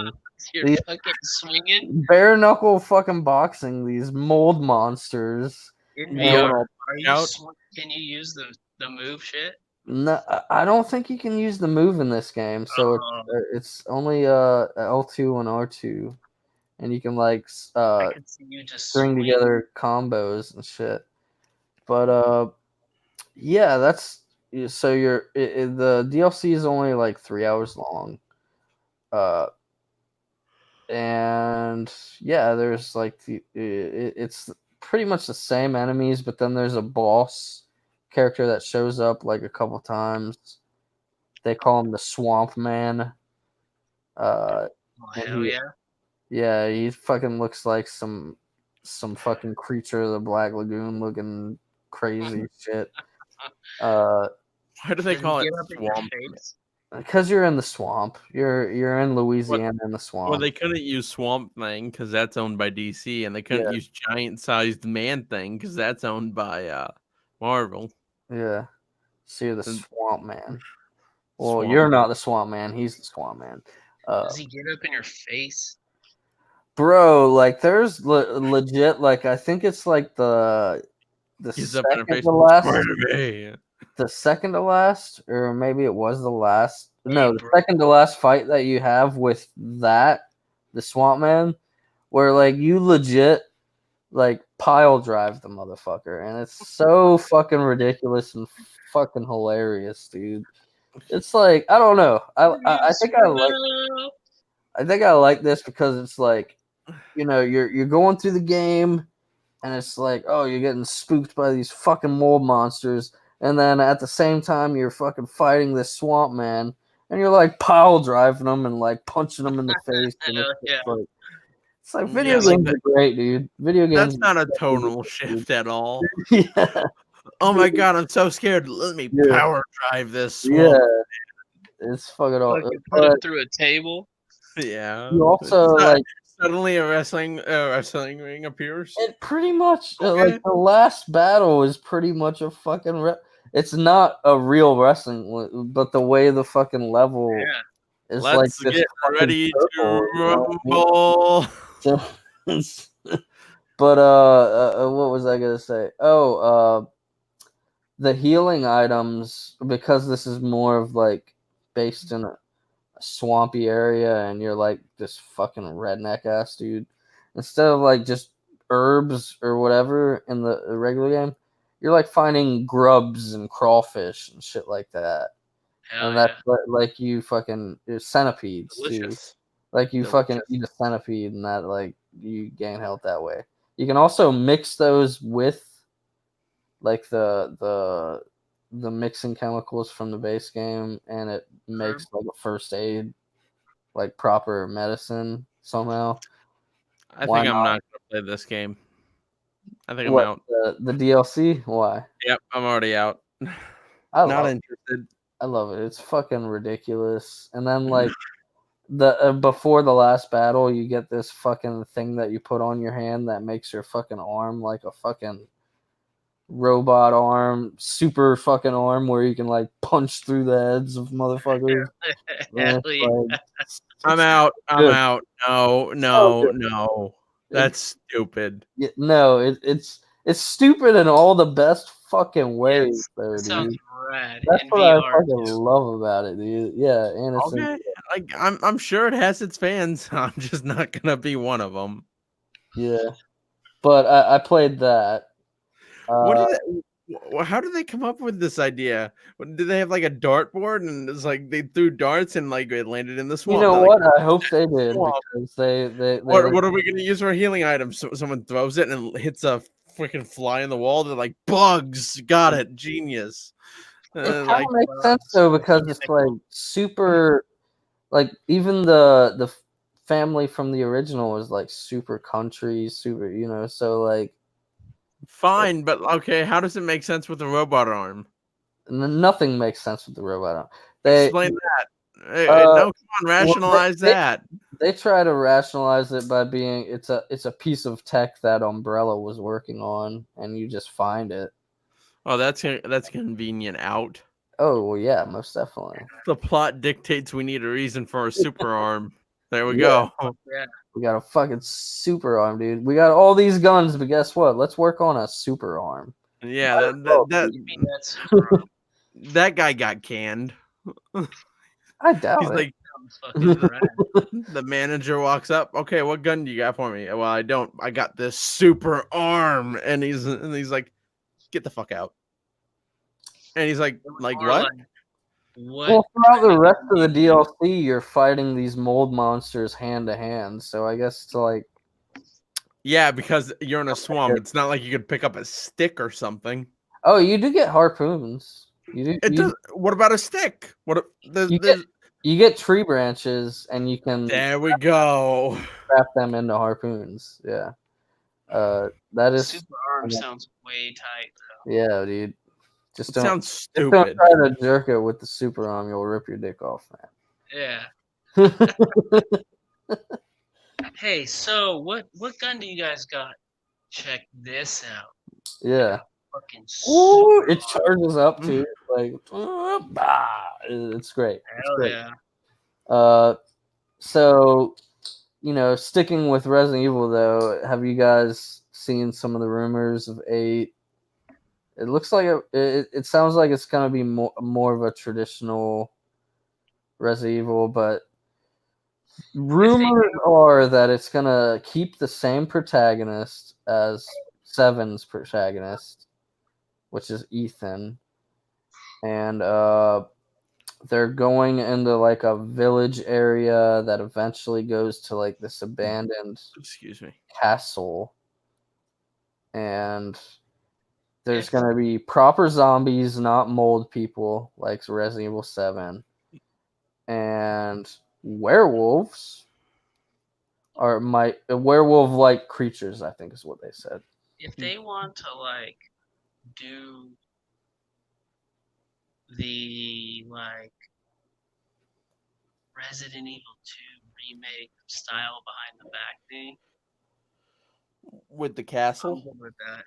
You're These fucking swinging bare knuckle fucking boxing these mold monsters. in Going VR. all Are you? out. Can you use the move shit? No, I don't think you can use the move in this game. So it's only L2 and R2, and you can like I could see you just string swing. together combos and shit. But yeah, that's so the DLC is only like 3 hours long. Uh, and yeah, there's like it's pretty much the same enemies, but then there's a boss character that shows up like a couple times. They call him the Swamp Man. Uh, Oh, and hell yeah! yeah, he fucking looks like some fucking creature of the Black Lagoon looking crazy shit. Why do they Does he call it get up in your swamp? face? Because you're in the swamp. You're in What? Louisiana in the Well, swamp. they couldn't use Swamp Thing because that's owned by DC, and they couldn't Yeah. use Giant Sized Man Thing because that's owned by Marvel. Yeah. So you're the And Swamp Man. Well, Swamp. you're not the Swamp Man. He's the Swamp Man. Does he get up in your face? Bro, like there's legit like I think it's like the He's up in her second face. to last, Murder me. the second to last, or maybe it was the last. No, Hey, the bro. second to last fight that you have with the Swamp Man, where like you legit like pile drive the motherfucker, and it's so fucking ridiculous and fucking hilarious, dude. It's like I don't know. I think I like this because it's like, you're going through the game and it's like, oh, you're getting spooked by these fucking mold monsters, and then at the same time you're fucking fighting this swamp man, and you're like pile driving them and like punching them in the face, and Hell yeah! it's like Yeah, video like games that. are great, dude. Video games. That's not a tonal shift at all. Yeah, Oh my god, I'm so scared. Let me Yeah. power drive this yeah, swamp. it's fucking all. Fucking put him through a table. Yeah. You also like Suddenly a wrestling ring appears. it pretty much Okay. like the last battle is pretty much a fucking. It's not a real wrestling, but the way the fucking level Yeah. is like Let's this get fucking ready circle, to you know what I mean? rumble. So, but what was I gonna say? The healing items, because this is more of like based in a swampy area, and you're like this fucking redneck ass dude. Instead of like just herbs or whatever in the regular game, you're like finding grubs and crawfish and shit like that. Hell And yeah! that's like you fucking centipedes too. Delicious. Like you fucking eat a centipede and that like you gain health that way. You can also mix those with like the mixing chemicals from the base game, and it makes like a first aid, like proper medicine somehow. I Why think I'm not? not gonna play this game. I think I'm What out. the DLC? Why? Yep, I'm already out. I Not love interested. I love it. It's fucking ridiculous. And then like the before the last battle, you get this fucking thing that you put on your hand that makes your fucking arm like a fucking robot arm, super fucking arm where you can like punch through the heads of motherfuckers. Hell yeah! Like, I'm out. I'm good. out. No, So no, good. no. That's stupid. No, it's stupid in all the best fucking ways, Yes, though, that sounds dude. rad That's in what I VR. fucking love about it, dude. Yeah, and it's Okay. Like I'm sure it has its fans. I'm just not gonna be one of them. yeah. But I played that. What Uh, did it, How did they come up with this idea? Did they have like a dartboard and it's like they threw darts and like it landed in the You swamp? know They're like, what? I hope they did swamp. because they What are we gonna use for a healing item? So someone throws it and it hits a freaking fly in the wall. They're like, bugs, got it, genius. it kind Like, of makes sense though because it's like super, like even the family from the original was like super country, super, so like fine, but okay, how does it make sense with a robot arm? nothing makes sense with the robot arm. They Explain that. uh No, come on, well, rationalize they, that. they try to rationalize it by being it's a piece of tech that Umbrella was working on, and you just find it. Oh, that's convenient. Out. Oh well, yeah, most definitely. The plot dictates we need a reason for a super arm. There we Yeah, go. Yeah. we got a fucking super arm, dude. We got all these guns, but guess what? Let's work on a super arm. Yeah, Might as well, that Give me that super arm. that guy got canned. I He's doubt it. like, Sounds fucking rad. the manager walks up. Okay, what gun do you got for me? Well, I don't. I got this super arm, and he's like, get the fuck out. And he's like Or what? what? Well, throughout the rest of the DLC, you're fighting these mold monsters hand to hand. So I guess it's like, Yeah, because you're in a swamp. It's not like you could pick up a stick or something. oh, you do get harpoons. You do. It does. What about a stick? What? You get There's you get tree branches, and you can there we go. wrap them into harpoons. Yeah. That is. Super arm sounds way tight though. Yeah, dude. Just It don't. sounds Just don't stupid. try to jerk it with the super arm. You'll rip your dick off, Yeah. man. Hey, so what gun do you guys got? Check this out. Yeah. Fucking Ooh, super it charges up too. Like, it's great. It's hell great. yeah. So, sticking with Resident Evil though, have you guys seen some of the rumors of 8? It looks like it sounds like it's gonna be more of a traditional Resident Evil, but rumors are that it's gonna keep the same protagonist as 7's protagonist, which is Ethan, and they're going into like a village area that eventually goes to like this abandoned Excuse me. castle, and there's gonna be proper zombies, not mold people like Resident Evil 7, and werewolves are werewolf like creatures, I think is what they said. If they want to like do the like Resident Evil 2 remake style behind the back thing, With the I'm castle? good with that.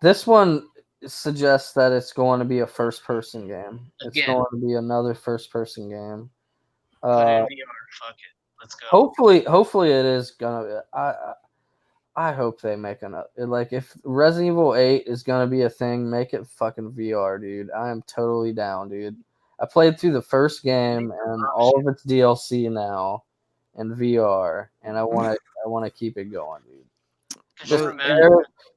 This one suggests that it's going to be a first-person game. It's Again. going to be another first-person game. Put it in VR. Fuck it. Let's go. Hopefully it is gonna be. I hope they make like if Resident Evil 8 is gonna be a thing, make it fucking VR, dude. I am totally down, dude. I played through the first game and all of its DLC now in VR, and I wanna keep it going, dude. Just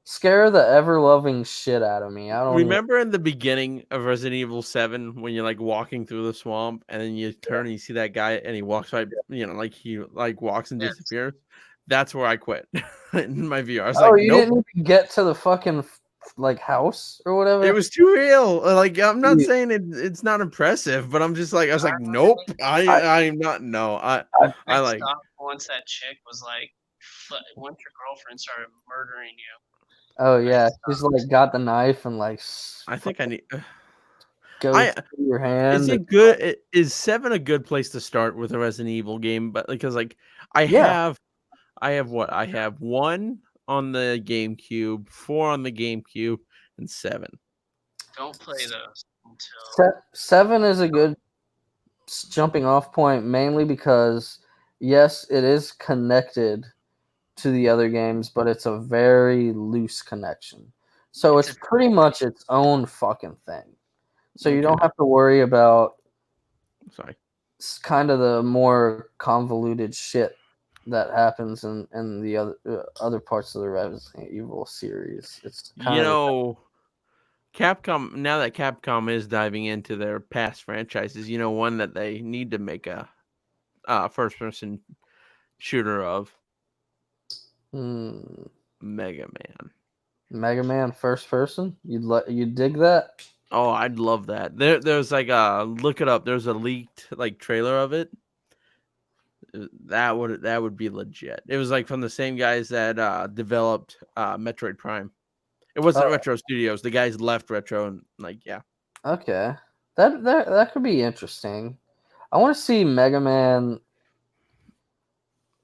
scare the ever loving shit out of me. I don't remember in the beginning of Resident Evil 7 when you're like walking through the swamp and then you turn and you see that guy and he walks right, like he like walks and disappears. That's where I quit in my VR. I was like, you nope. didn't even get to the fucking like house or whatever. It was too real. Like I'm not saying it's not impressive, but I'm just like I was like, nope. I'm not. No, I like once that chick was like, once your girlfriend started murdering you. Oh yeah, she's like got the knife and like. I think I need. Go through your hand. Is it good? Is 7 a good place to start with a Resident Evil game? But because like I have what? I have 1 on the GameCube, 4 on the GameCube, and 7. Don't play those until 7 is a good jumping off point, mainly because yes, it is connected to the other games, but it's a very loose connection. So it's pretty much its own fucking thing. So you don't have to worry about kind of the more convoluted shit that happens in the other parts of the Resident Evil series. It's kind Capcom, now that Capcom is diving into their past franchises, one that they need to make a first person shooter of Hmm. Mega Man. Mega Man first person? You dig that? Oh, I'd love that. There's like a look it up. There's a leaked like trailer of it. That would be legit. It was like from the same guys that developed Metroid Prime. It wasn't Oh, Retro Studios. The guys left Retro and like yeah. okay. That could be interesting. I want to see Mega Man.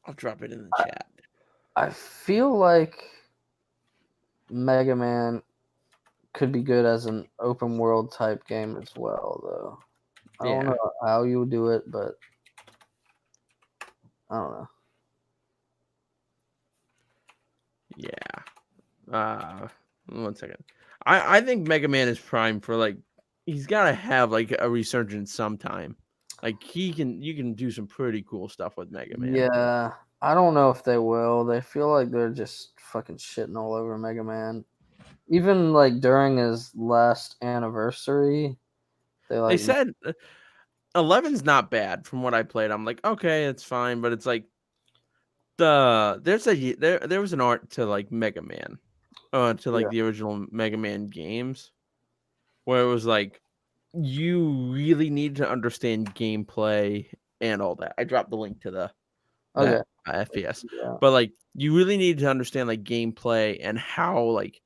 I'll drop it in the chat. I feel like Mega Man could be good as an open world type game as well, though. I don't Yeah. know how you would do it, but I don't know. Yeah. 1 second. I think Mega Man is prime for like he's gotta have like a resurgence sometime. Like you can do some pretty cool stuff with Mega Man. Yeah, I don't know if they will. They feel like they're just fucking shitting all over Mega Man. Even like during his last anniversary, they They like said 11's not bad from what I played. I'm like, okay, it's fine, but it's like there was an art to like Mega Man, to like yeah. the original Mega Man games, where it was like you really need to understand gameplay and all that. I dropped the link to Okay. that FPS, Yeah. but like you really need to understand like gameplay and how like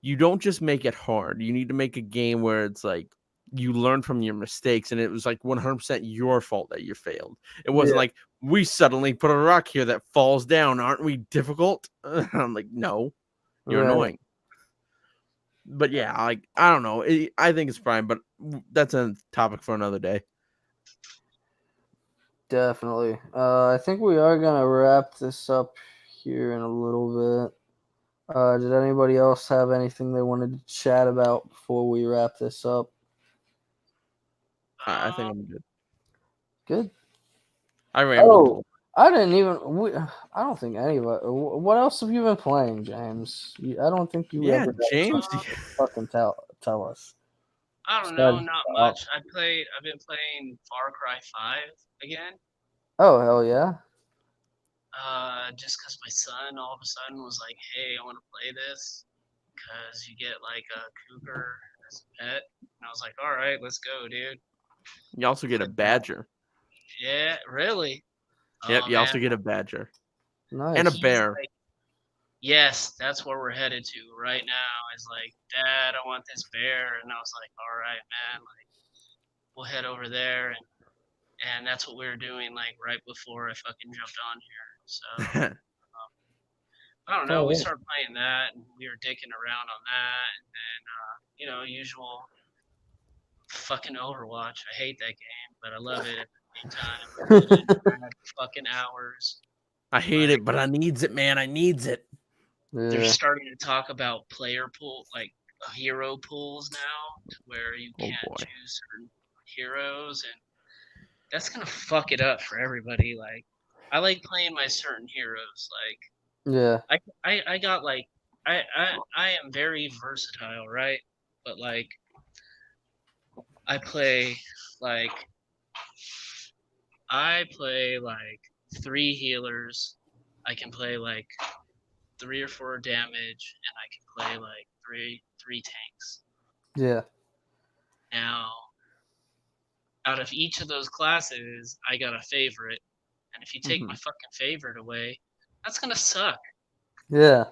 you don't just make it hard. You need to make a game where it's like you learn from your mistakes, and it was like 100% your fault that you failed. It wasn't Yeah. like we suddenly put a rock here that falls down. Aren't we difficult? I'm like, no, you're Right. annoying. But yeah, like I don't know. I think it's fine, but that's a topic for another day. Definitely. I think we are gonna wrap this up here in a little bit. Did anybody else have anything they wanted to chat about before we wrap this up? I think I'm good. Good. I rambled a Oh, little. I didn't even. I don't think anybody. What else have you been playing, James? I don't think you Yeah, ever got a James. chance to fucking tell us. I don't know, Besides, not oh, much. I've been playing Far Cry 5 again. oh hell yeah, Just because my son all of a sudden was like, "Hey, I want to play this," because you get like a cougar as a pet, and I was like, "All right, let's go, dude." You also get a badger. Yeah, really? Yep, Oh you man, also get a badger and a nice. he's bear. like, yes, that's where we're headed to right now. Is like, Dad, I want this bear, and I was like, all right, man, like we'll head over there, and that's what we were doing like right before I fucking jumped on here. So I don't know. Oh We yeah. started playing that, and we were dicking around on that, and then usual fucking Overwatch. I hate that game, but I love it at the same time. Put in fucking hours. I hate Like it, but I needs it, man. I needs it. they're Yeah. starting to talk about player pool, like hero pools now, to where you Oh can't boy. choose certain heroes, and that's gonna fuck it up for everybody. Like, I like playing my certain heroes. Yeah. Like, I got like, I am very versatile, right? But like, I play like, I play like 3 healers. I can play like 3 or 4 damage, and I can play like three tanks. Yeah. Now, out of each of those classes, I got a favorite. And if you take my Hmm. fucking favorite away, that's gonna suck. Yeah.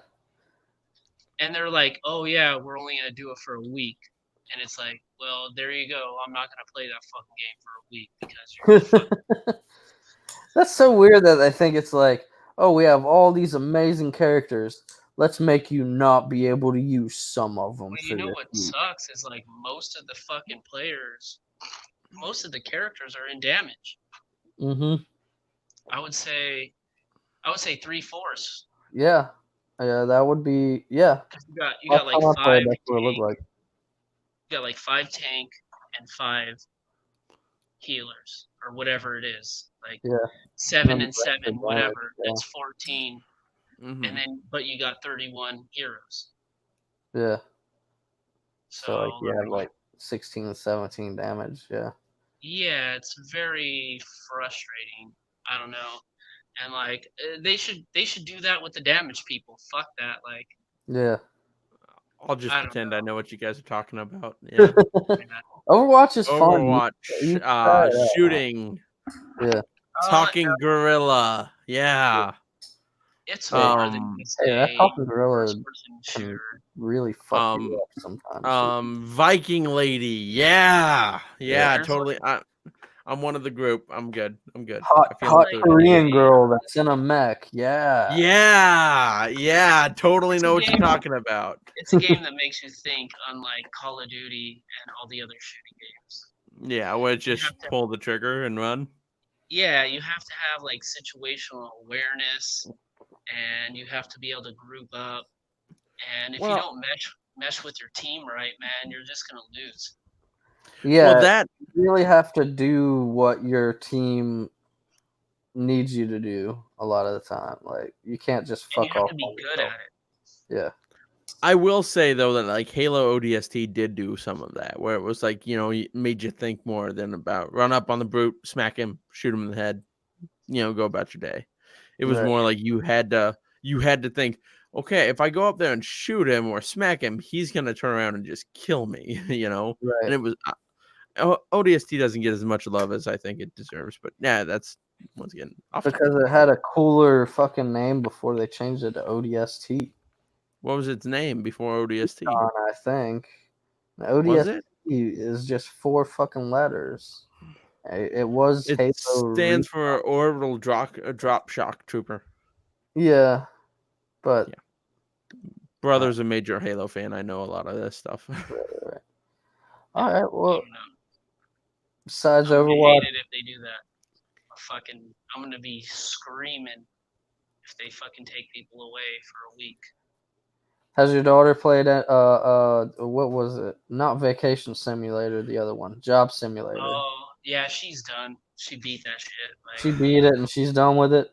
And they're like, oh yeah, we're only gonna do it for a week. And it's like, well, there you go. I'm not gonna play that fucking game for a week because you're gonna fuck. That's so weird that I think it's like, oh, we have all these amazing characters. Let's make you not be able to use some of them Well, you for know this what week. sucks is like most of the fucking players, most of the characters are in damage. Mm-hmm. I would say, I would say 3/4. Yeah. Yeah, that would be yeah. Because you Last got like time I played, five that's what it looked tank, like. you got like 5 tank and 5 healers or whatever it is, like Yeah. And seven then the and rest seven, are damage. whatever. Yeah. That's 14, and Hmm. then but you got 31 heroes. Yeah. So like So you have like like 16, 17 damage. Yeah. yeah, it's very frustrating. I don't know. And like they should do that with the damage people. Fuck that. Like Yeah. I'll just I don't pretend I know. know what you guys are talking about. Yeah. Yeah. Overwatch is fun. You Overwatch, should try it out, shooting, man. Yeah. talking gorilla. Yeah. It's Hey, more than Um, just hey, that a talking gorilla first-person can shooter. really fuck you um, up sometimes. Dude. Viking lady. Yeah. Yeah. Yeah, There's totally. I'm one of the group. I'm good. I'm good. Hot, I feel hot like included. it's a Korean game. girl that's in a mech. Yeah. Yeah. Yeah, totally It's a know what you're game. talking about. It's a game that makes you think, unlike Call of Duty and all the other shooting games. Yeah, would You just have to, pull the trigger and run. yeah, you have to have like situational awareness, and you have to be able to group up. And if you Well, don't mesh with your team right, man, you're just gonna lose. well, Yeah. that You really have to do what your team needs you to do a lot of the time. Like you can't just And you fuck have off to be on good yourself. at it. Yeah. I will say though that like Halo ODST did do some of that, where it was like made you think more than about run up on the brute, smack him, shoot him in the head, go about your day. It was Right. more like you had to think, okay, if I go up there and shoot him or smack him, he's gonna turn around and just kill me, Right. And it was ODST doesn't get as much love as I think it deserves, but yeah, that's once again off topic. Because it had a cooler fucking name before they changed it to ODST. What was its name before ODST? I think. The Was ODST it? is just 4 fucking letters. It was It Halo stands for Orbital Drop Shock Trooper. Yeah, but Yeah. Brother's a major Halo fan. I know a lot of this stuff. right. All right. I Well, don't know. besides I'm gonna Overwatch, hate it if they do that. I'm gonna be screaming if they fucking take people away for a week. has your daughter played what was it? Not Vacation Simulator, the other one, Job Simulator. Oh yeah, she's done. She beat that shit. She Like beat it and she's done with it.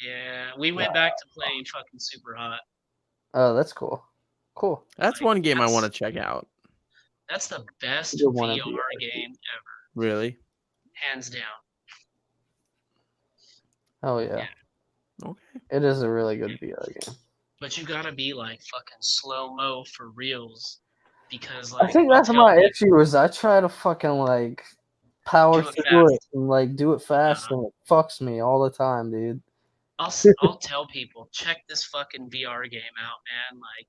yeah, we went back to playing fucking Super Hot. Oh, that's cool. Cool. That's Like one game I want to check out. that's the best Good one VR at VR. game ever, Really? hands down. Oh yeah. Yeah. Okay. It is a really good VR game. But you gotta be like fucking slow mo for reals, because I like think I'll that's tell my people, issue is I try to fucking like power do it through it fast. and like do it fast Uh-huh. and it fucks me all the time, dude. I'll tell people, check this fucking VR game out, man. Like,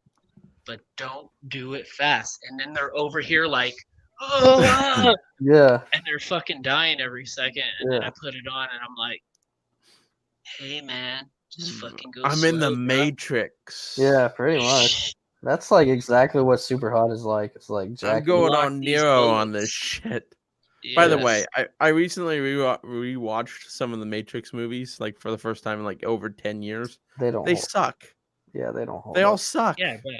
but don't do it fast. And then they're over here like, oh, Yeah. and they're fucking dying every second. And then Yeah. I put it on, and I'm like, hey man, just fucking go I'm slow, in the bro. Matrix. Yeah, pretty much. That's like exactly what Super Hot is like. It's like I'm Jackie. going Lock on these Nero on bullets. this shit. By the way, Yes. I recently rewatched some of the Matrix movies, like for the first time in like over 10 years. They don't They hold. suck. Yeah, they don't hold They all up. suck. Yeah, but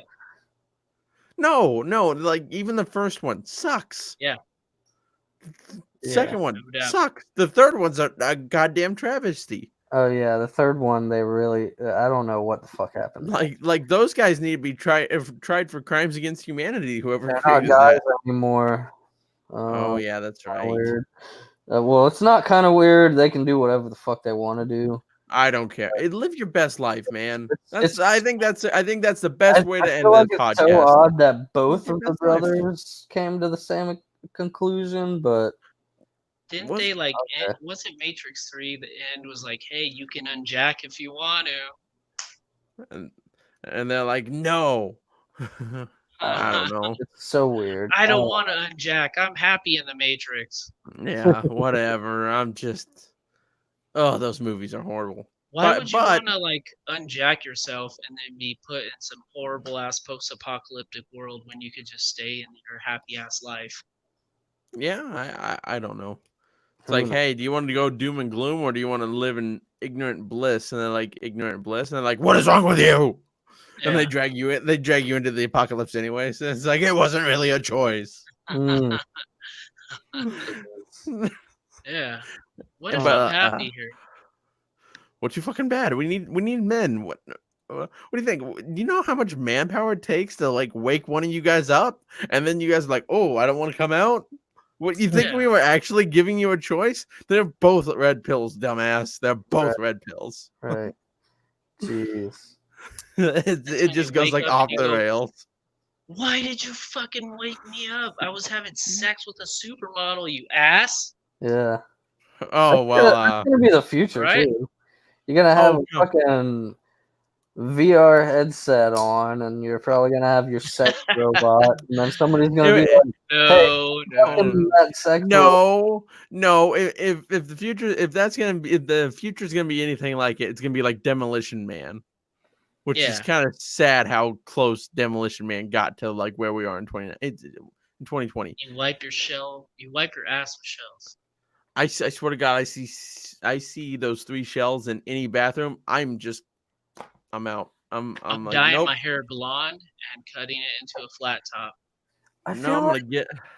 No, like even the first one sucks. yeah, Second one no doubt. sucks. The third one's a goddamn travesty. Oh yeah, the third one they really. I don't know what the fuck happened. There. Like those guys need to be tried for crimes against humanity. Whoever They're not created guys that. anymore. Oh yeah, that's Kinda right. weird. Well, it's not kind of weird. They can do whatever the fuck they want to do. I don't care. Live your best life, man. It's- I think that's the best way to I end feel the like it's podcast. so odd that both your of the best life. brothers came to the same conclusion, but Didn't Was- they like? okay. Was it Matrix 3? The end was like, hey, you can unjack if you want to. and they're like, no. I don't know. it's so weird. I don't want to unjack. I'm happy in the Matrix. Yeah, whatever. I'm just. Oh, those movies are horrible. Why would you want to like unjack yourself and then be put in some horrible ass post-apocalyptic world when you could just stay in your happy ass life? Yeah, I don't know. It's Who like, knows? hey, do you want to go doom and gloom or do you want to live in ignorant bliss? And they're like, ignorant bliss, and they're like, what is wrong with you? And they Yeah. drag you in. They drag you into the apocalypse anyway. So it's like it wasn't really a choice. Mm. Yeah. What is But, up happy here? What you fucking bad? We need men. What? What do you think? Do you know how much manpower it takes to like wake one of you guys up, and then you guys are like, "Oh, I don't want to come out." What you think Yeah. we were actually giving you a choice? They're both red pills, dumbass. They're both red pills. Right. Jeez. That's it when you just goes wake like up off and you the go, rails. "Why did you fucking wake me up? I was having sex with a supermodel, you ass." Yeah. Oh That's well. gonna be the future Right? too. You're gonna have Oh a no. fucking VR headset on, and you're probably gonna have your sex robot, and then somebody's gonna be It- like, "Hey, No, fucking no. that sex robot." no. If the future, if that's gonna be, if the future is gonna be anything like it, it's gonna be like Demolition Man, which is Yeah. kind of sad how close Demolition Man got to like where we are in 2020. You wipe your ass with shells. I swear to God, I see those 3 shells in any bathroom. I'm out. I'm I'm like, dyeing nope. my hair blonde and cutting it into a flat top. I No, feel like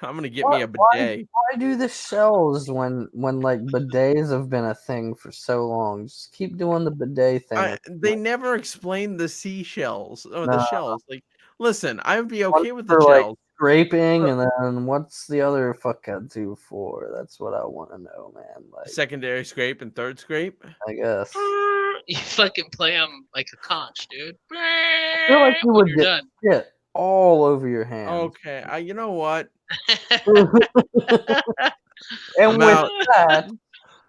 I'm gonna get me a why bidet. do the shells when like bidets have been a thing for so long? Just keep doing the bidet thing. They never explained the seashells or the No, shells. Like, listen, I would be one okay with the for like shells. scraping, and then what's the other fuckhead do for? That's what I want to know, man. Like, Secondary scrape and third scrape. I guess You fucking play them like a conch, dude. I feel like you When would you're get done. shit all over your hands. Okay, you know what? And I'm with out. that,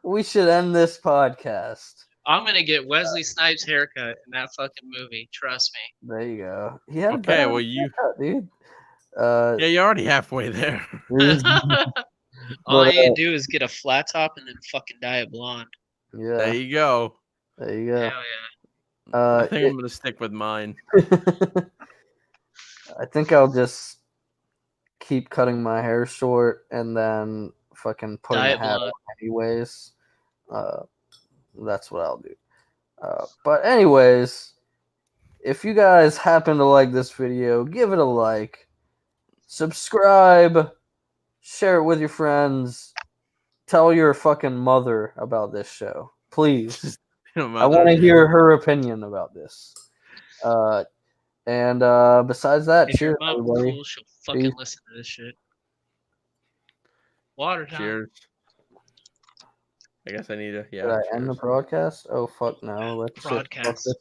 we should end this podcast. I'm gonna get Wesley Snipes' haircut in that fucking movie. Trust me. There you go. He had a Okay, better well you, haircut, dude. Uh, yeah, you're already halfway there. All but you do is get a flat top and then fucking dye it blonde. There yeah, you go. there you go. Hell yeah. I think I'm gonna stick with mine. I think I'll just keep cutting my hair short and then fucking putting Dye a it hat on blonde. anyways. That's what I'll do. But anyways, if you guys happen to like this video, give it a like, subscribe, share it with your friends, tell your fucking mother about this show, please. I want to hear her opinion about this. And besides that, If your cheers, mom's everybody. cool, she'll fucking Peace. listen to this shit. Water time. Cheers. I guess I need to. Did Yeah. I end the Cheers. broadcast? Oh fuck no! Let's just fuck Broadcast. this